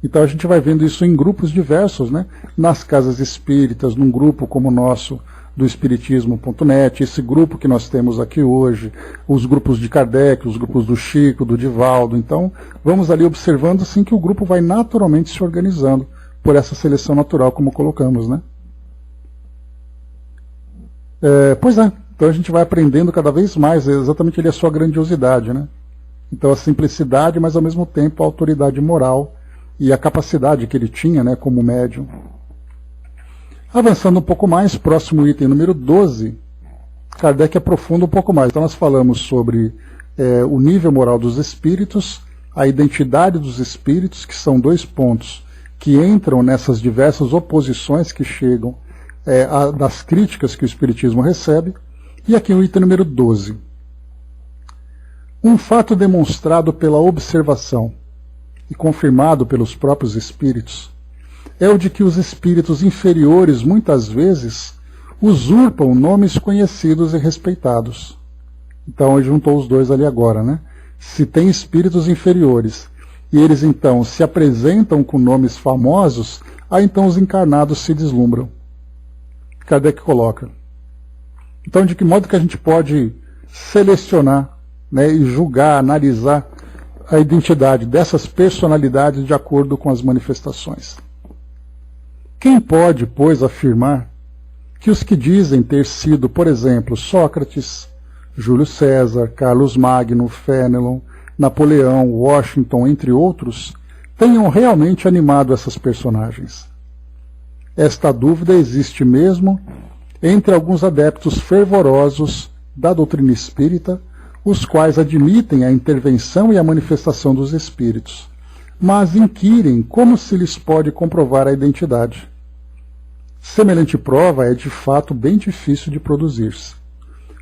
Então a gente vai vendo isso em grupos diversos, né? Nas casas espíritas, num grupo como o nosso, do Espiritismo.net, esse grupo que nós temos aqui hoje, os grupos de Kardec, os grupos do Chico, do Divaldo. Então, vamos ali observando assim que o grupo vai naturalmente se organizando por essa seleção natural, como colocamos, né? Pois é, então a gente vai aprendendo cada vez mais exatamente ali a sua grandiosidade, né? Então a simplicidade, mas ao mesmo tempo a autoridade moral e a capacidade que ele tinha, né, como médium. Avançando um pouco mais, próximo item número 12, Kardec aprofunda um pouco mais. Então nós falamos sobre o nível moral dos espíritos, a identidade dos espíritos, que são dois pontos que entram nessas diversas oposições que chegam das críticas que o Espiritismo recebe, e aqui o item número 12. Um fato demonstrado pela observação e confirmado pelos próprios espíritos é o de que os espíritos inferiores, muitas vezes, usurpam nomes conhecidos e respeitados. Então, ele juntou os dois ali agora, né? Se tem espíritos inferiores e eles, então, se apresentam com nomes famosos, aí, então, os encarnados se deslumbram. Kardec coloca. Então, de que modo que a gente pode selecionar, né, e julgar, analisar a identidade dessas personalidades de acordo com as manifestações? Quem pode, pois, afirmar que os que dizem ter sido, por exemplo, Sócrates, Júlio César, Carlos Magno, Fénelon, Napoleão, Washington, entre outros, tenham realmente animado essas personagens? Esta dúvida existe mesmo entre alguns adeptos fervorosos da doutrina espírita, os quais admitem a intervenção e a manifestação dos espíritos, mas inquirem como se lhes pode comprovar a identidade. Semelhante prova é de fato bem difícil de produzir-se,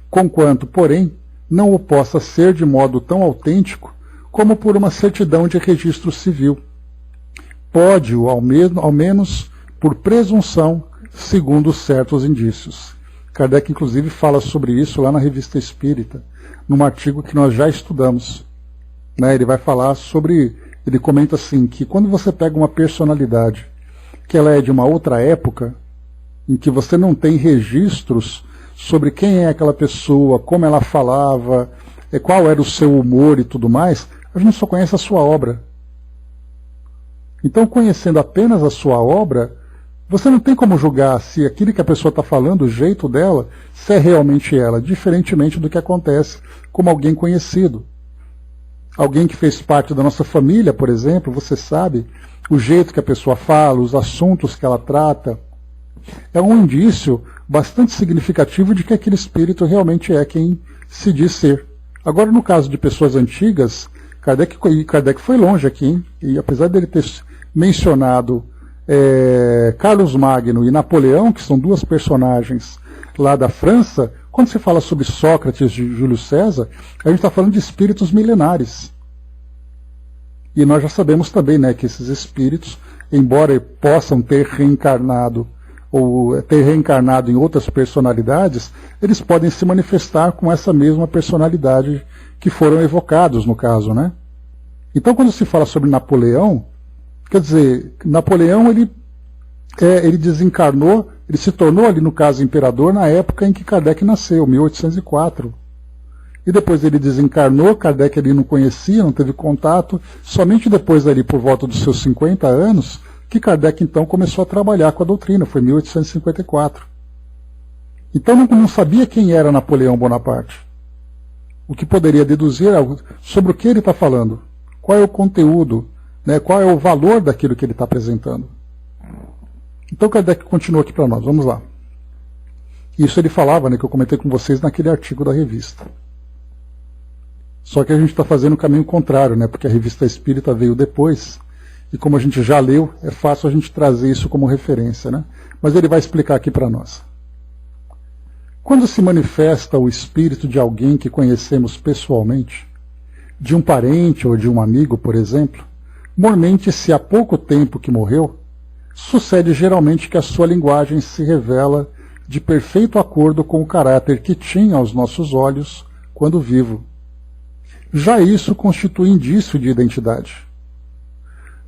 conquanto, porém, não o possa ser de modo tão autêntico como por uma certidão de registro civil. Pode-o, ao menos, por presunção, segundo certos indícios. Kardec, inclusive, fala sobre isso lá na Revista Espírita, num artigo que nós já estudamos. Ele vai falar sobre... Ele comenta assim, que quando você pega uma personalidade que ela é de uma outra época, em que você não tem registros sobre quem é aquela pessoa, como ela falava, qual era o seu humor e tudo mais, a gente só conhece a sua obra. Então, conhecendo apenas a sua obra, você não tem como julgar se aquilo que a pessoa está falando, o jeito dela, se é realmente ela, diferentemente do que acontece com alguém conhecido. Alguém que fez parte da nossa família, por exemplo, você sabe o jeito que a pessoa fala, os assuntos que ela trata. É um indício bastante significativo de que aquele espírito realmente é quem se diz ser. Agora, no caso de pessoas antigas, Kardec foi longe aqui, hein? E apesar dele ter mencionado Carlos Magno e Napoleão, que são duas personagens lá da França, quando se fala sobre Sócrates e Júlio César, a gente está falando de espíritos milenares. E nós já sabemos também, que esses espíritos, embora possam ter reencarnado ou ter reencarnado em outras personalidades, eles podem se manifestar com essa mesma personalidade que foram evocados no caso, Então, quando se fala sobre Napoleão, quer dizer, Napoleão ele desencarnou, ele se tornou ali no caso imperador na época em que Kardec nasceu, 1804. E depois ele desencarnou, Kardec ele não conhecia, não teve contato, somente depois ali por volta dos seus 50 anos, que Kardec então começou a trabalhar com a doutrina, foi 1854. Então não sabia quem era Napoleão Bonaparte. O que poderia deduzir sobre o que ele está falando, qual é o conteúdo, qual é o valor daquilo que ele está apresentando. Então Kardec continua aqui para nós, vamos lá. Isso ele falava, que eu comentei com vocês naquele artigo da revista. Só que a gente está fazendo o caminho contrário, porque a Revista Espírita veio depois, e como a gente já leu, é fácil a gente trazer isso como referência, Mas ele vai explicar aqui para nós. Quando se manifesta o espírito de alguém que conhecemos pessoalmente, de um parente ou de um amigo, por exemplo, mormente-se há pouco tempo que morreu, sucede geralmente que a sua linguagem se revela de perfeito acordo com o caráter que tinha aos nossos olhos quando vivo. Já isso constitui indício de identidade.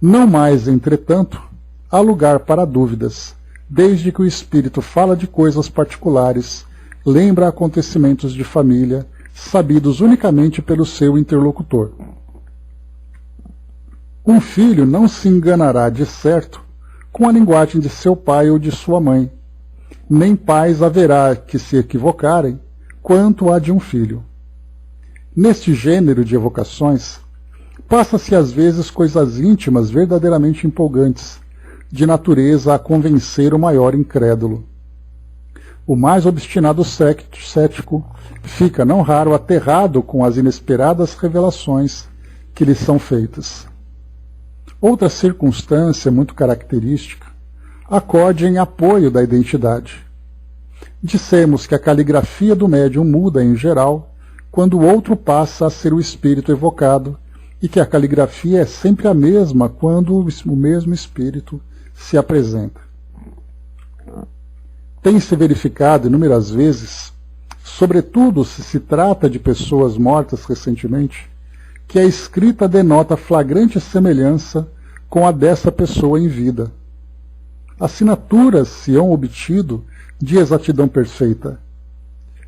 Não mais, entretanto, há lugar para dúvidas, desde que o espírito fala de coisas particulares, lembra acontecimentos de família, sabidos unicamente pelo seu interlocutor. Um filho não se enganará de certo com a linguagem de seu pai ou de sua mãe, nem pais haverá que se equivocarem quanto a de um filho. Neste gênero de evocações, passa-se às vezes coisas íntimas verdadeiramente empolgantes, de natureza a convencer o maior incrédulo. O mais obstinado cético fica, não raro, aterrado com as inesperadas revelações que lhe são feitas. Outra circunstância muito característica acode em apoio da identidade. Dissemos que a caligrafia do médium muda, em geral, quando o outro passa a ser o espírito evocado, e que a caligrafia é sempre a mesma quando o mesmo espírito se apresenta. Tem-se verificado inúmeras vezes, sobretudo se se trata de pessoas mortas recentemente, que a escrita denota flagrante semelhança com a dessa pessoa em vida. Assinaturas se hão obtido de exatidão perfeita.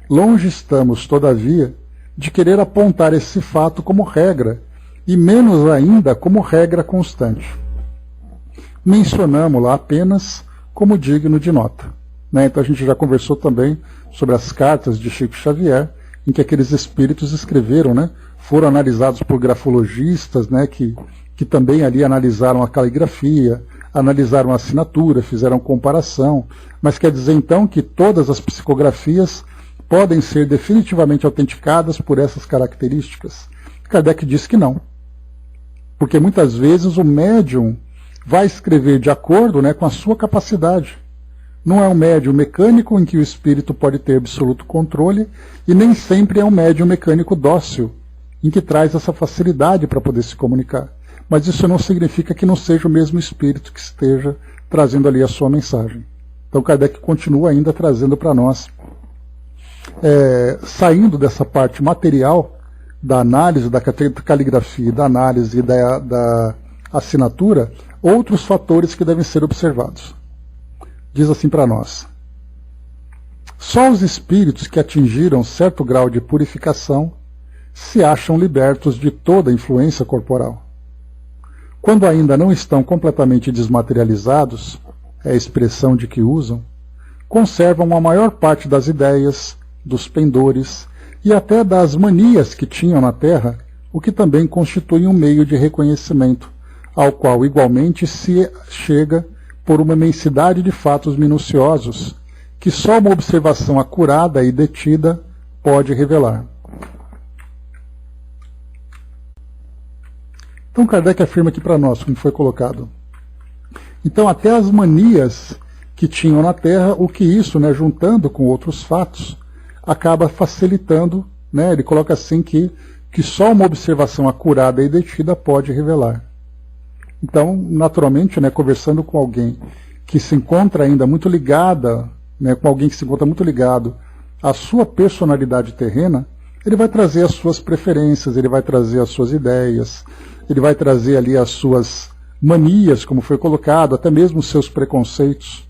Longe estamos, todavia, de querer apontar esse fato como regra, e menos ainda como regra constante. Mencionamo-la apenas como digno de nota. Né? Então a gente já conversou também sobre as cartas de Chico Xavier, em que aqueles espíritos escreveram, né? Foram analisados por grafologistas, né? que também ali analisaram a caligrafia, analisaram a assinatura, fizeram comparação, mas quer dizer então que todas as psicografias podem ser definitivamente autenticadas por essas características? Kardec diz que não. Porque muitas vezes o médium vai escrever de acordo, né, com a sua capacidade. Não é um médium mecânico em que o espírito pode ter absoluto controle, e nem sempre é um médium mecânico dócil, em que traz essa facilidade para poder se comunicar. Mas isso não significa que não seja o mesmo espírito que esteja trazendo ali a sua mensagem. Então Kardec continua ainda trazendo para nós, saindo dessa parte material da análise da caligrafia, da análise e da assinatura, outros fatores que devem ser observados. Diz assim para nós: só os espíritos que atingiram certo grau de purificação se acham libertos de toda influência corporal. Quando ainda não estão completamente desmaterializados, é a expressão de que usam, conservam a maior parte das ideias, dos pendores e até das manias que tinham na Terra, o que também constitui um meio de reconhecimento, ao qual igualmente se chega por uma imensidade de fatos minuciosos, que só uma observação acurada e detida pode revelar. Então Kardec afirma aqui para nós, como foi colocado. Então até as manias que tinham na Terra, o que isso, né, juntando com outros fatos, acaba facilitando, né, ele coloca assim que só uma observação acurada e detida pode revelar. Então, naturalmente, né, conversando com alguém que se encontra ainda muito ligada, né, com alguém que se encontra muito ligado à sua personalidade terrena, ele vai trazer as suas preferências, ele vai trazer as suas ideias, ele vai trazer ali as suas manias, como foi colocado, até mesmo os seus preconceitos.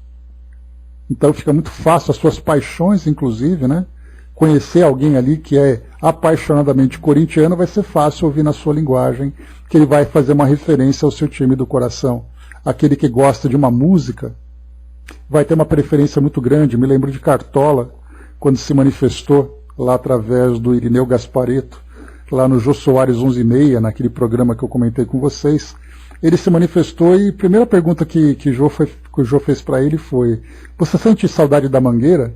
Então fica muito fácil, as suas paixões, inclusive, né? Conhecer alguém ali que é apaixonadamente corintiano, vai ser fácil ouvir na sua linguagem que ele vai fazer uma referência ao seu time do coração. Aquele que gosta de uma música vai ter uma preferência muito grande. Me lembro de Cartola, quando se manifestou lá através do Irineu Gasparetto, lá no Jô Soares 11:30, naquele programa que eu comentei com vocês. Ele se manifestou e a primeira pergunta que o Jô fez para ele foi: você sente saudade da Mangueira?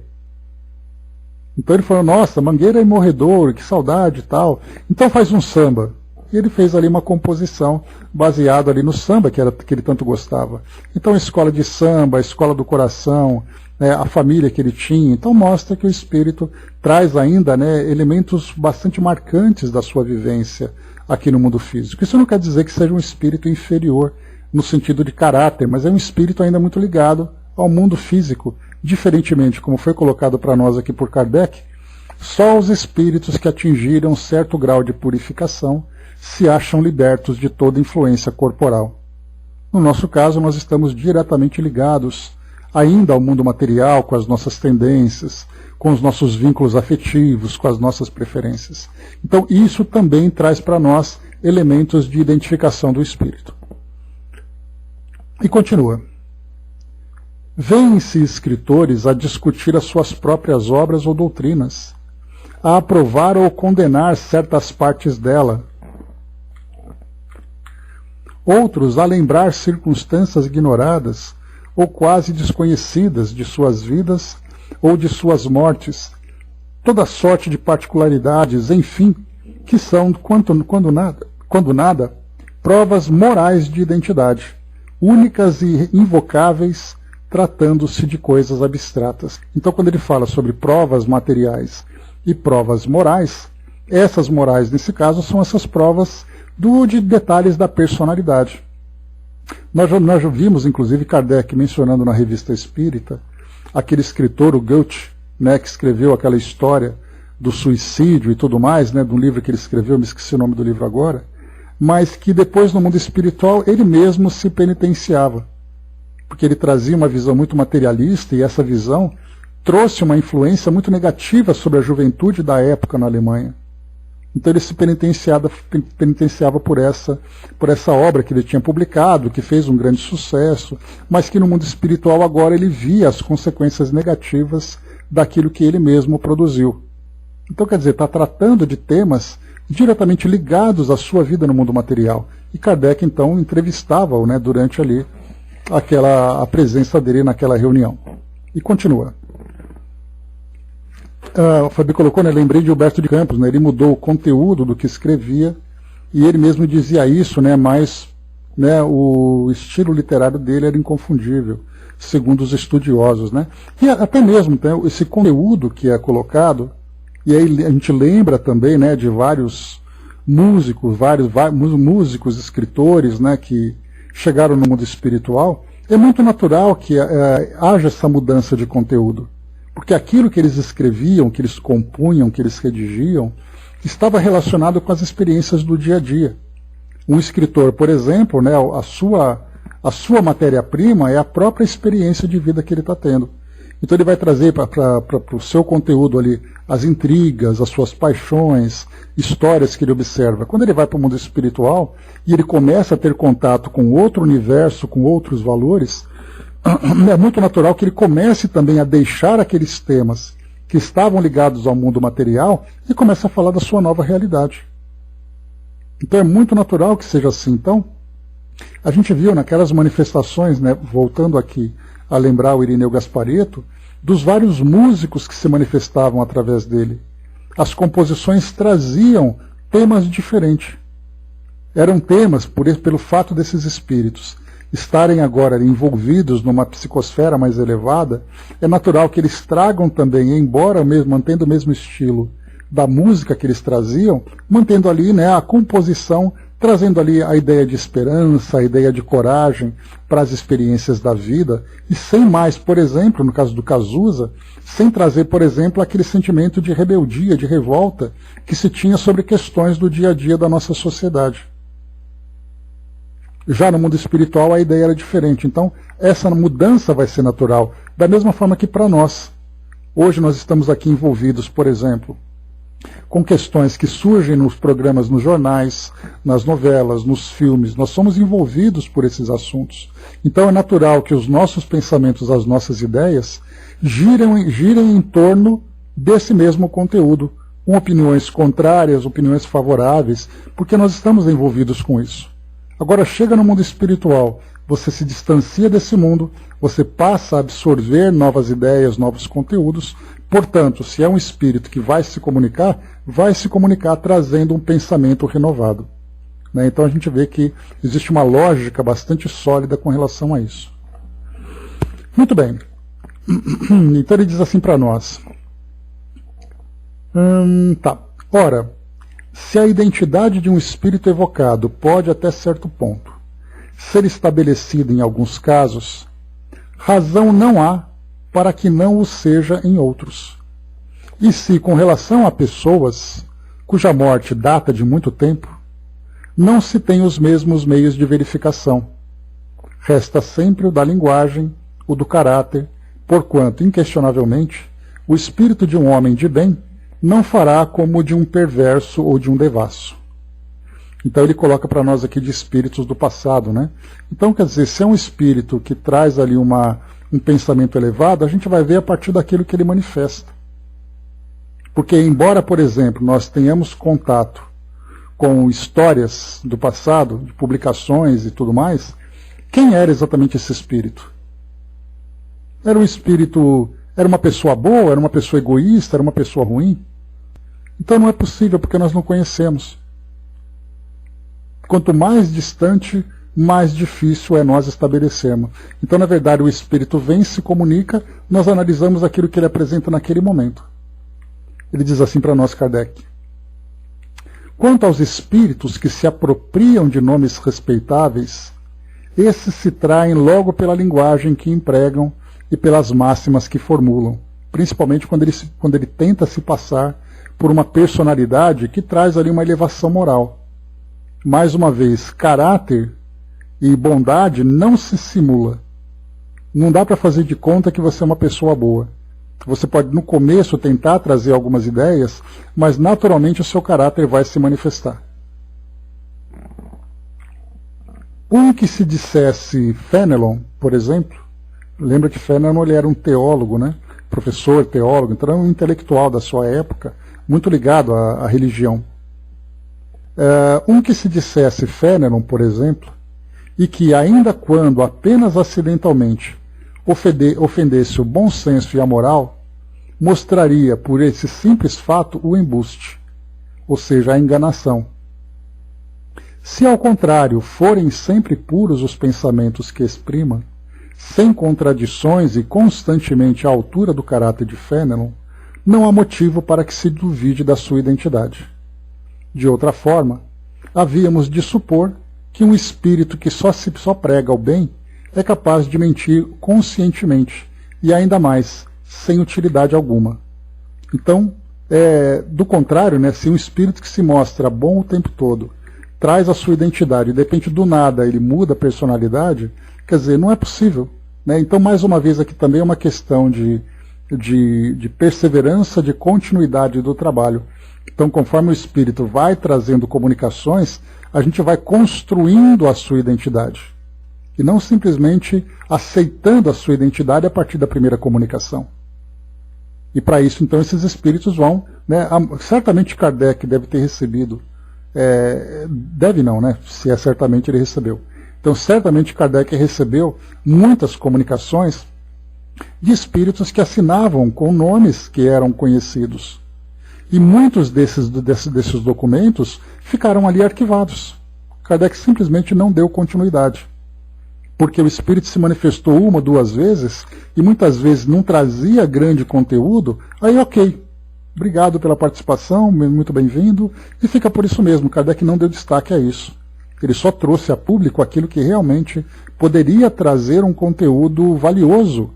Então ele falou: nossa, Mangueira é morredor, que saudade e tal. Então faz um samba. E ele fez ali uma composição baseada ali no samba que ele tanto gostava. Então a escola de samba, a escola do coração, né, a família que ele tinha. Então mostra que o espírito traz ainda, né, elementos bastante marcantes da sua vivência aqui no mundo físico. Isso não quer dizer que seja um espírito inferior no sentido de caráter, mas é um espírito ainda muito ligado ao mundo físico. Diferentemente, como foi colocado para nós aqui por Kardec, só os espíritos que atingiram certo grau de purificação se acham libertos de toda influência corporal. No nosso caso, nós estamos diretamente ligados ainda ao mundo material, com as nossas tendências, com os nossos vínculos afetivos, com as nossas preferências. Então, isso também traz para nós elementos de identificação do espírito. E continua. Vêem-se escritores a discutir as suas próprias obras ou doutrinas, a aprovar ou condenar certas partes dela. Outros a lembrar circunstâncias ignoradas ou quase desconhecidas de suas vidas ou de suas mortes, toda sorte de particularidades, enfim, que são, quando nada, provas morais de identidade, únicas e invocáveis, tratando-se de coisas abstratas. Então, quando ele fala sobre provas materiais e provas morais, essas morais, nesse caso, são essas provas de detalhes da personalidade. Nós já vimos, inclusive, Kardec mencionando na Revista Espírita, aquele escritor, o Goethe, né, que escreveu aquela história do suicídio e tudo mais, né, de um livro que ele escreveu, me esqueci o nome do livro agora, mas que depois, no mundo espiritual, ele mesmo se penitenciava, porque ele trazia uma visão muito materialista, e essa visão trouxe uma influência muito negativa sobre a juventude da época na Alemanha. Então ele se penitenciava por essa obra que ele tinha publicado, que fez um grande sucesso, mas que no mundo espiritual agora ele via as consequências negativas daquilo que ele mesmo produziu. Então, quer dizer, está tratando de temas diretamente ligados à sua vida no mundo material. E Kardec, então, entrevistava-o, né, durante ali a presença dele naquela reunião. E continua. O Fabi colocou, né, lembrei de Humberto de Campos, né, ele mudou o conteúdo do que escrevia, e ele mesmo dizia isso, né, mas, né, o estilo literário dele era inconfundível, segundo os estudiosos, né. E até mesmo, né, esse conteúdo que é colocado, e aí a gente lembra também, né, de vários músicos, vários músicos, escritores, né, que chegaram no mundo espiritual. É muito natural que haja essa mudança de conteúdo, porque aquilo que eles escreviam, que eles compunham, que eles redigiam, estava relacionado com as experiências do dia a dia. Um escritor, por exemplo, né, a sua matéria-prima é a própria experiência de vida que ele está tendo. Então ele vai trazer para o seu conteúdo ali as intrigas, as suas paixões, histórias que ele observa. Quando ele vai para o mundo espiritual e ele começa a ter contato com outro universo, com outros valores, é muito natural que ele comece também a deixar aqueles temas que estavam ligados ao mundo material e comece a falar da sua nova realidade. Então é muito natural que seja assim. Então, a gente viu naquelas manifestações, né, voltando aqui a lembrar o Irineu Gasparetto, dos vários músicos que se manifestavam através dele. As composições traziam temas diferentes. Eram temas, pelo fato desses espíritos estarem agora envolvidos numa psicosfera mais elevada, é natural que eles tragam também, embora mantendo o mesmo estilo da música que eles traziam, mantendo ali, né, a composição, trazendo ali a ideia de esperança, a ideia de coragem para as experiências da vida, e sem mais, por exemplo, no caso do Cazuza, sem trazer, por exemplo, aquele sentimento de rebeldia, de revolta que se tinha sobre questões do dia a dia da nossa sociedade. Já no mundo espiritual a ideia era diferente, então essa mudança vai ser natural, da mesma forma que para nós. Hoje nós estamos aqui envolvidos, por exemplo, com questões que surgem nos programas, nos jornais, nas novelas, nos filmes. Nós somos envolvidos por esses assuntos. Então é natural que os nossos pensamentos, as nossas ideias, girem em torno desse mesmo conteúdo, com opiniões contrárias, opiniões favoráveis, porque nós estamos envolvidos com isso. Agora chega no mundo espiritual, você se distancia desse mundo, você passa a absorver novas ideias, novos conteúdos. Portanto, se é um espírito que vai se comunicar trazendo um pensamento renovado. Né? Então a gente vê que existe uma lógica bastante sólida com relação a isso. Muito bem. Então ele diz assim para nós. Ora, se a identidade de um espírito evocado pode até certo ponto ser estabelecida em alguns casos, razão não há para que não o seja em outros. E se, com relação a pessoas cuja morte data de muito tempo, não se tem os mesmos meios de verificação. Resta sempre o da linguagem, o do caráter, porquanto, inquestionavelmente, o espírito de um homem de bem não fará como o de um perverso ou de um devasso. Então ele coloca para nós aqui de espíritos do passado, né? Então, quer dizer, se é um espírito que traz ali um pensamento elevado, a gente vai ver a partir daquilo que ele manifesta. Porque, embora, por exemplo, nós tenhamos contato com histórias do passado, de publicações e tudo mais, quem era exatamente esse espírito? Era um espírito, era uma pessoa boa, era uma pessoa egoísta, era uma pessoa ruim? Então não é possível, porque nós não conhecemos. Quanto mais distante, mais difícil é nós estabelecermos. Então, na verdade, o espírito vem, se comunica, nós analisamos aquilo que ele apresenta naquele momento. Ele diz assim para nós, Kardec. Quanto aos espíritos que se apropriam de nomes respeitáveis, esses se traem logo pela linguagem que empregam e pelas máximas que formulam, principalmente quando ele tenta se passar por uma personalidade que traz ali uma elevação moral. Mais uma vez, caráter e bondade não se simula. Não dá para fazer de conta que você é uma pessoa boa. Você pode, no começo, tentar trazer algumas ideias, mas naturalmente o seu caráter vai se manifestar. Um que se dissesse Fenelon, por exemplo, lembra que Fenelon ele era um teólogo, né? Professor, teólogo, então era um intelectual da sua época, muito ligado à religião. Um que se dissesse Fenelon, por exemplo, e que ainda quando apenas acidentalmente ofendesse o bom senso e a moral, mostraria por esse simples fato o embuste, ou seja, a enganação. Se ao contrário forem sempre puros os pensamentos que exprima, sem contradições e constantemente à altura do caráter de Fenelon, não há motivo para que se duvide da sua identidade. De outra forma, havíamos de supor que um espírito que só prega o bem é capaz de mentir conscientemente e ainda mais, sem utilidade alguma. Então, do contrário, né, se um espírito que se mostra bom o tempo todo traz a sua identidade e de repente do nada ele muda a personalidade, quer dizer, não é possível. Né? Então, mais uma vez, aqui também é uma questão de perseverança, de continuidade do trabalho. Então, conforme o espírito vai trazendo comunicações, a gente vai construindo a sua identidade. E não simplesmente aceitando a sua identidade a partir da primeira comunicação. E para isso, então, esses espíritos vão... Né, certamente Kardec deve ter recebido... deve não, né? Se é certamente ele recebeu. Então, certamente Kardec recebeu muitas comunicações de espíritos que assinavam com nomes que eram conhecidos. E muitos desses documentos ficaram ali arquivados. Kardec simplesmente não deu continuidade. Porque o espírito se manifestou uma, duas vezes, e muitas vezes não trazia grande conteúdo, aí ok, obrigado pela participação, muito bem-vindo, e fica por isso mesmo. Kardec não deu destaque a isso. Ele só trouxe a público aquilo que realmente poderia trazer um conteúdo valioso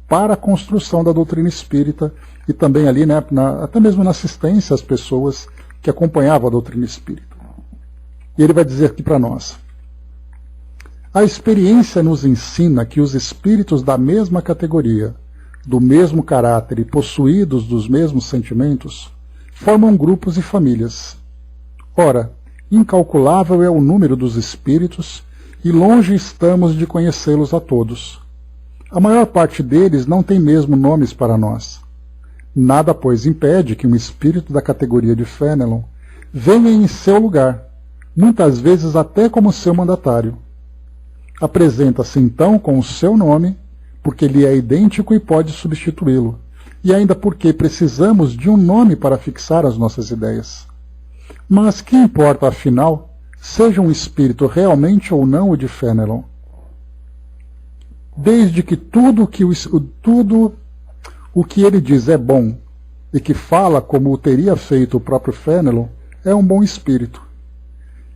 para a construção da doutrina espírita e também ali, né, até mesmo na assistência às pessoas que acompanhavam a doutrina espírita. E ele vai dizer aqui para nós: a experiência nos ensina que os espíritos da mesma categoria, do mesmo caráter e possuídos dos mesmos sentimentos, formam grupos e famílias. Ora, incalculável é o número dos espíritos e longe estamos de conhecê-los a todos. A maior parte deles não tem mesmo nomes para nós. Nada, pois, impede que um espírito da categoria de Fenelon venha em seu lugar, muitas vezes até como seu mandatário. Apresenta-se então com o seu nome, porque lhe é idêntico e pode substituí-lo, e ainda porque precisamos de um nome para fixar as nossas ideias. Mas que importa, afinal, seja um espírito realmente ou não o de Fenelon? Desde que tudo o que ele diz é bom, e que fala como o teria feito o próprio Fenelon, é um bom espírito.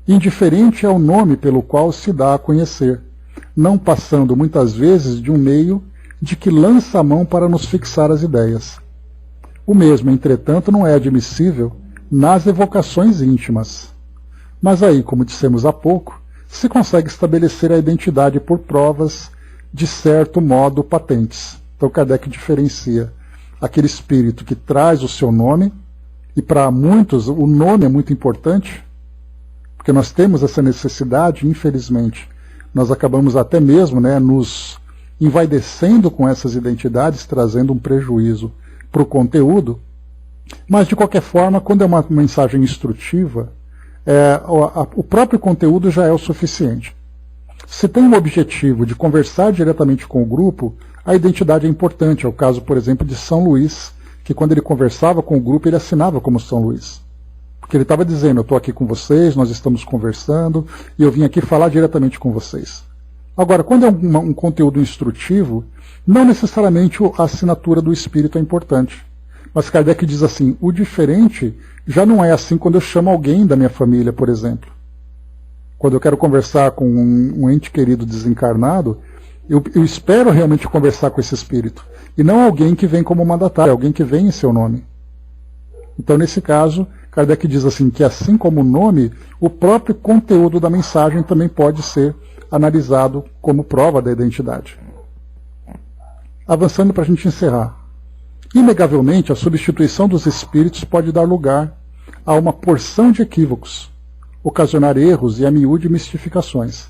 Indiferente é o nome pelo qual se dá a conhecer, não passando muitas vezes de um meio de que lança a mão para nos fixar as ideias. O mesmo, entretanto, não é admissível nas evocações íntimas. Mas aí, como dissemos há pouco, se consegue estabelecer a identidade por provas de certo modo patentes. Então Kardec diferencia aquele espírito que traz o seu nome, e para muitos o nome é muito importante, porque nós temos essa necessidade, infelizmente. Nós acabamos até mesmo, né, nos envaidecendo com essas identidades, trazendo um prejuízo para o conteúdo. Mas, de qualquer forma, quando é uma mensagem instrutiva, o próprio conteúdo já é o suficiente. Se tem o objetivo de conversar diretamente com o grupo, a identidade é importante. É o caso, por exemplo, de São Luís, que quando ele conversava com o grupo, ele assinava como São Luís. Porque ele estava dizendo: eu estou aqui com vocês, nós estamos conversando, e eu vim aqui falar diretamente com vocês. Agora, quando é um conteúdo instrutivo, não necessariamente a assinatura do espírito é importante. Mas Kardec diz assim: o diferente já não é assim quando eu chamo alguém da minha família, por exemplo. Quando eu quero conversar com um ente querido desencarnado, eu espero realmente conversar com esse espírito. E não alguém que vem como mandatário, alguém que vem em seu nome. Então, nesse caso, Kardec diz assim que, assim como o nome, o próprio conteúdo da mensagem também pode ser analisado como prova da identidade. Avançando para a gente encerrar. Inegavelmente, a substituição dos espíritos pode dar lugar a uma porção de equívocos, ocasionar erros e a miúde mistificações.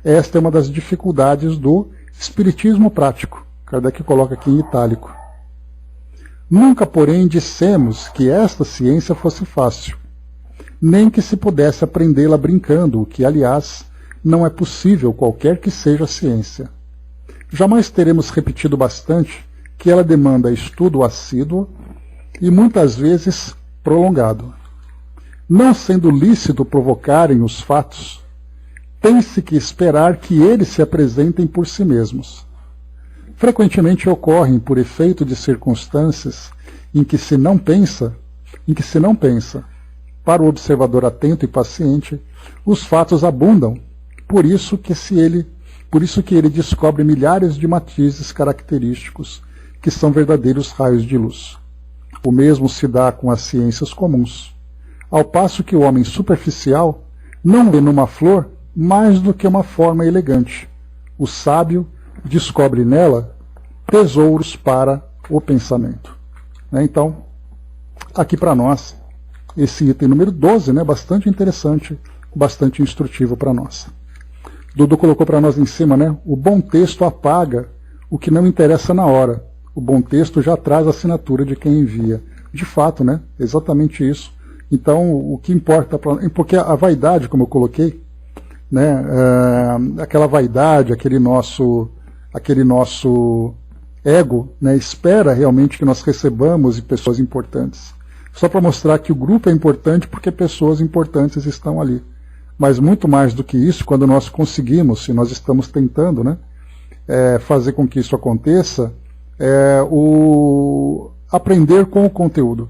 Esta é uma das dificuldades do espiritismo prático. Kardec coloca aqui em itálico. Nunca, porém, dissemos que esta ciência fosse fácil, nem que se pudesse aprendê-la brincando, o que, aliás, não é possível qualquer que seja a ciência. Jamais teremos repetido bastante que ela demanda estudo assíduo e muitas vezes prolongado. Não sendo lícito provocarem os fatos, tem-se que esperar que eles se apresentem por si mesmos. Frequentemente ocorrem por efeito de circunstâncias em que se não pensa, para o observador atento e paciente, os fatos abundam, por isso que ele descobre milhares de matizes característicos que são verdadeiros raios de luz. O mesmo se dá com as ciências comuns, ao passo que o homem superficial não vê numa flor mais do que uma forma elegante. O sábio descobre nela tesouros para o pensamento. Então, aqui para nós, esse item número 12, bastante interessante, bastante instrutivo para nós. Dudu colocou para nós em cima, o bom texto apaga o que não interessa na hora. O bom texto já traz a assinatura de quem envia. De fato, exatamente isso. Então, o que importa, porque a vaidade, como eu coloquei, aquela vaidade, aquele nosso ego, espera realmente que nós recebamos de pessoas importantes. Só para mostrar que o grupo é importante porque pessoas importantes estão ali. Mas muito mais do que isso, quando nós conseguimos, se nós estamos tentando fazer com que isso aconteça, aprender com o conteúdo,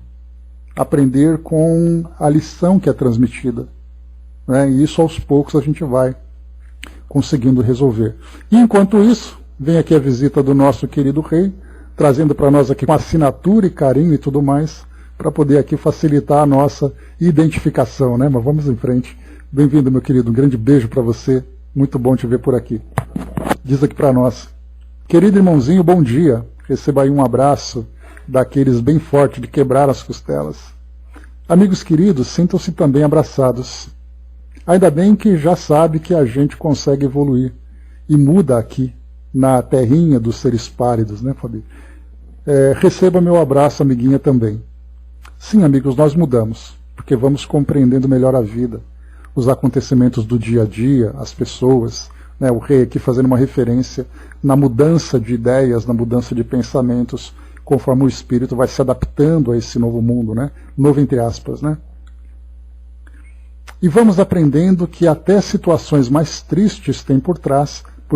aprender com a lição que é transmitida. E isso aos poucos a gente vai conseguindo resolver. E enquanto isso, vem aqui a visita do nosso querido rei, trazendo para nós aqui com assinatura e carinho e tudo mais, para poder aqui facilitar a nossa identificação, Mas vamos em frente. Bem-vindo, meu querido, um grande beijo para você, muito bom te ver por aqui. Diz aqui para nós: querido irmãozinho, bom dia, receba aí um abraço daqueles bem forte de quebrar as costelas. Amigos queridos, sintam-se também abraçados. Ainda bem que já sabe que a gente consegue evoluir e muda aqui na terrinha dos seres pálidos, Fabi? Receba meu abraço, amiguinha, também. Sim, amigos, nós mudamos, porque vamos compreendendo melhor a vida, os acontecimentos do dia a dia, as pessoas, o rei aqui fazendo uma referência na mudança de ideias, na mudança de pensamentos, conforme o espírito vai se adaptando a esse novo mundo, novo entre aspas, E vamos aprendendo que até situações mais tristes têm por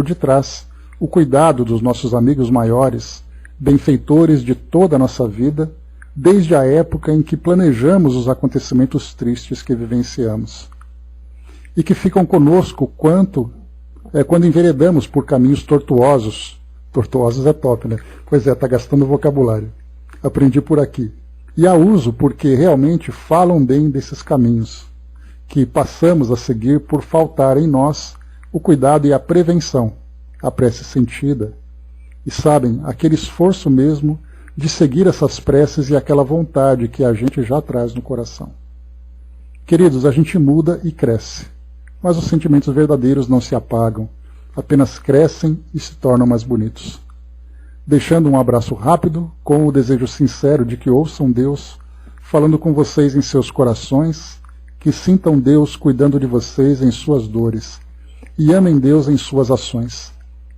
detrás, o cuidado dos nossos amigos maiores, benfeitores de toda a nossa vida, desde a época em que planejamos os acontecimentos tristes que vivenciamos, e que ficam conosco quando enveredamos por caminhos tortuosos. Tortuosos é top, Pois é, está gastando vocabulário. Aprendi por aqui. E a uso porque realmente falam bem desses caminhos, que passamos a seguir por faltar em nós o cuidado e a prevenção, a prece sentida, e sabem, aquele esforço mesmo de seguir essas preces e aquela vontade que a gente já traz no coração. Queridos, a gente muda e cresce, mas os sentimentos verdadeiros não se apagam, apenas crescem e se tornam mais bonitos. Deixando um abraço rápido, com o desejo sincero de que ouçam Deus falando com vocês em seus corações, que sintam Deus cuidando de vocês em suas dores e amem Deus em suas ações.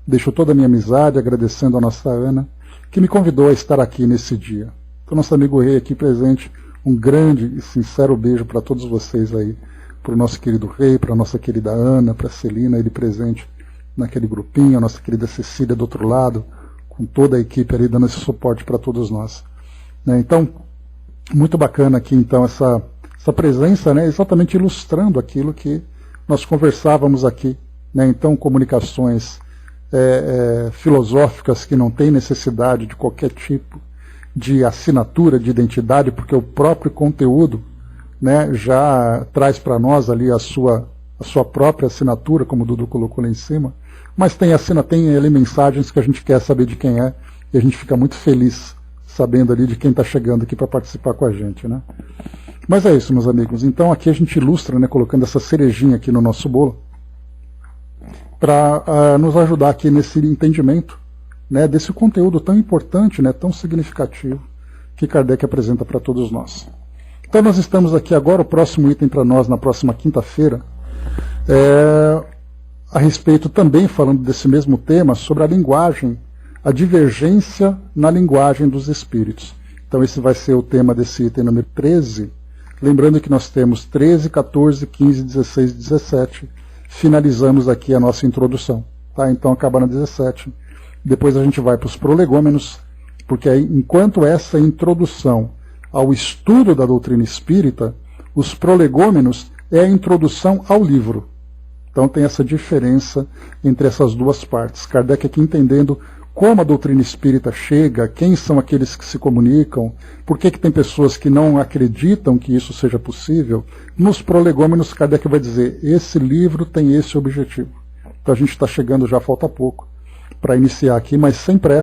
Deixo toda a minha amizade agradecendo a nossa Ana, que me convidou a estar aqui nesse dia. Para o nosso amigo rei aqui presente, um grande e sincero beijo para todos vocês aí, para o nosso querido rei, para a nossa querida Ana, para a Celina, ele presente naquele grupinho, a nossa querida Cecília do outro lado, com toda a equipe ali dando esse suporte para todos nós. Então, muito bacana aqui então essa presença, exatamente ilustrando aquilo que nós conversávamos aqui. Então, comunicações filosóficas que não têm necessidade de qualquer tipo de assinatura de identidade, porque o próprio conteúdo já traz para nós ali a sua própria assinatura, como o Dudu colocou lá em cima, mas tem ali mensagens que a gente quer saber de quem é, e a gente fica muito feliz sabendo ali de quem está chegando aqui para participar com a gente, né? Mas é isso, meus amigos. Então aqui a gente ilustra, né, colocando essa cerejinha aqui no nosso bolo, para nos ajudar aqui nesse entendimento, né, desse conteúdo tão importante, né, tão significativo, que Kardec apresenta para todos nós. Então nós estamos aqui agora, o próximo item para nós, na próxima quinta-feira, a respeito também, falando desse mesmo tema, sobre a linguagem, a divergência na linguagem dos espíritos. Então esse vai ser o tema desse item número 13, lembrando que nós temos 13, 14, 15, 16 e 17, finalizamos aqui a nossa introdução. Tá? Então acaba na 17, depois a gente vai para os prolegômenos, porque aí, enquanto essa introdução ao estudo da doutrina espírita, os prolegômenos é a introdução ao livro. Então tem essa diferença entre essas duas partes. Kardec aqui entendendo como a doutrina espírita chega, quem são aqueles que se comunicam, por que tem pessoas que não acreditam que isso seja possível. Nos prolegômenos, Kardec vai dizer, esse livro tem esse objetivo. Então a gente está chegando já, falta pouco, para iniciar aqui, mas sem pressa.